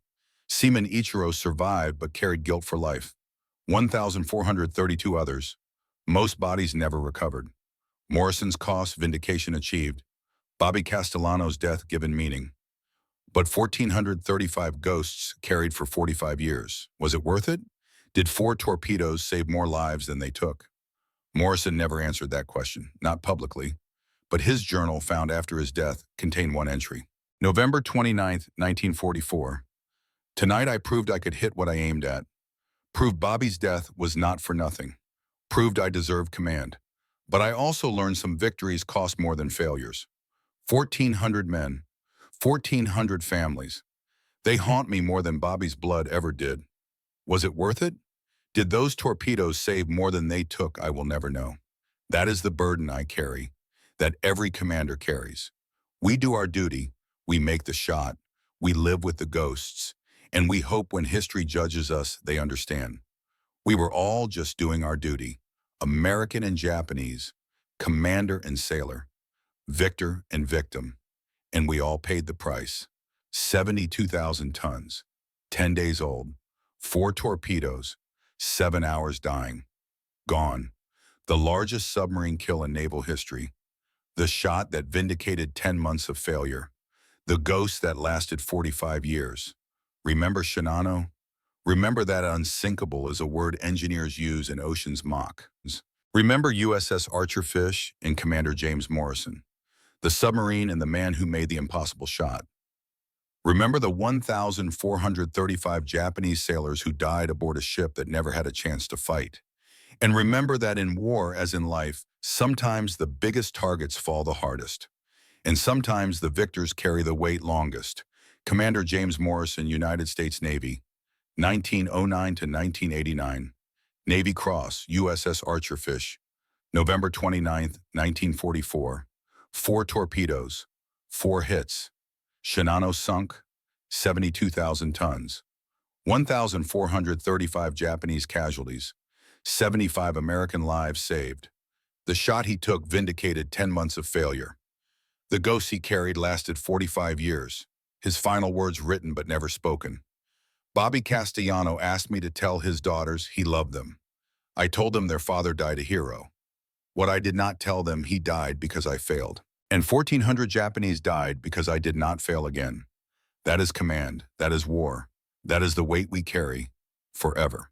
Speaker 1: Seaman Ichiro survived but carried guilt for life. 1,432 others. Most bodies never recovered. Morrison's cost, vindication achieved. Bobby Castellano's death given meaning. But 1,435 ghosts carried for 45 years. Was it worth it? Did 4 torpedoes save more lives than they took? Morrison never answered that question, not publicly. But his journal, found after his death, contained one entry. November 29, 1944. Tonight I proved I could hit what I aimed at. Proved Bobby's death was not for nothing. Proved I deserved command. But I also learned some victories cost more than failures. 1,400 men. 1,400 families. They haunt me more than Bobby's blood ever did. Was it worth it? Did those torpedoes save more than they took? I will never know. That is the burden I carry, that every commander carries. We do our duty, we make the shot, we live with the ghosts, and we hope when history judges us, they understand. We were all just doing our duty, American and Japanese, commander and sailor, victor and victim, and we all paid the price. 72,000 tons, 10 days old, 4 torpedoes, 7 hours dying. Gone. The largest submarine kill in naval history. The shot that vindicated 10 months of failure. The ghost that lasted 45 years. Remember Shinano? Remember that unsinkable is a word engineers use and oceans mock. Remember USS Archerfish and Commander James Morrison, the submarine and the man who made the impossible shot. Remember the 1,435 Japanese sailors who died aboard a ship that never had a chance to fight. And remember that in war, as in life, sometimes the biggest targets fall the hardest. And sometimes the victors carry the weight longest. Commander James Morrison, United States Navy, 1909 to 1989. Navy Cross, USS Archerfish, November 29, 1944. 4 torpedoes, 4 hits. Shinano sunk, 72,000 tons. 1,435 Japanese casualties, 75 American lives saved. The shot he took vindicated 10 months of failure. The ghost he carried lasted 45 years, his final words written but never spoken. Bobby Castellano asked me to tell his daughters he loved them. I told them their father died a hero. What I did not tell them, he died because I failed. And 1,400 Japanese died because I did not fail again. That is command. That is war. That is the weight we carry forever.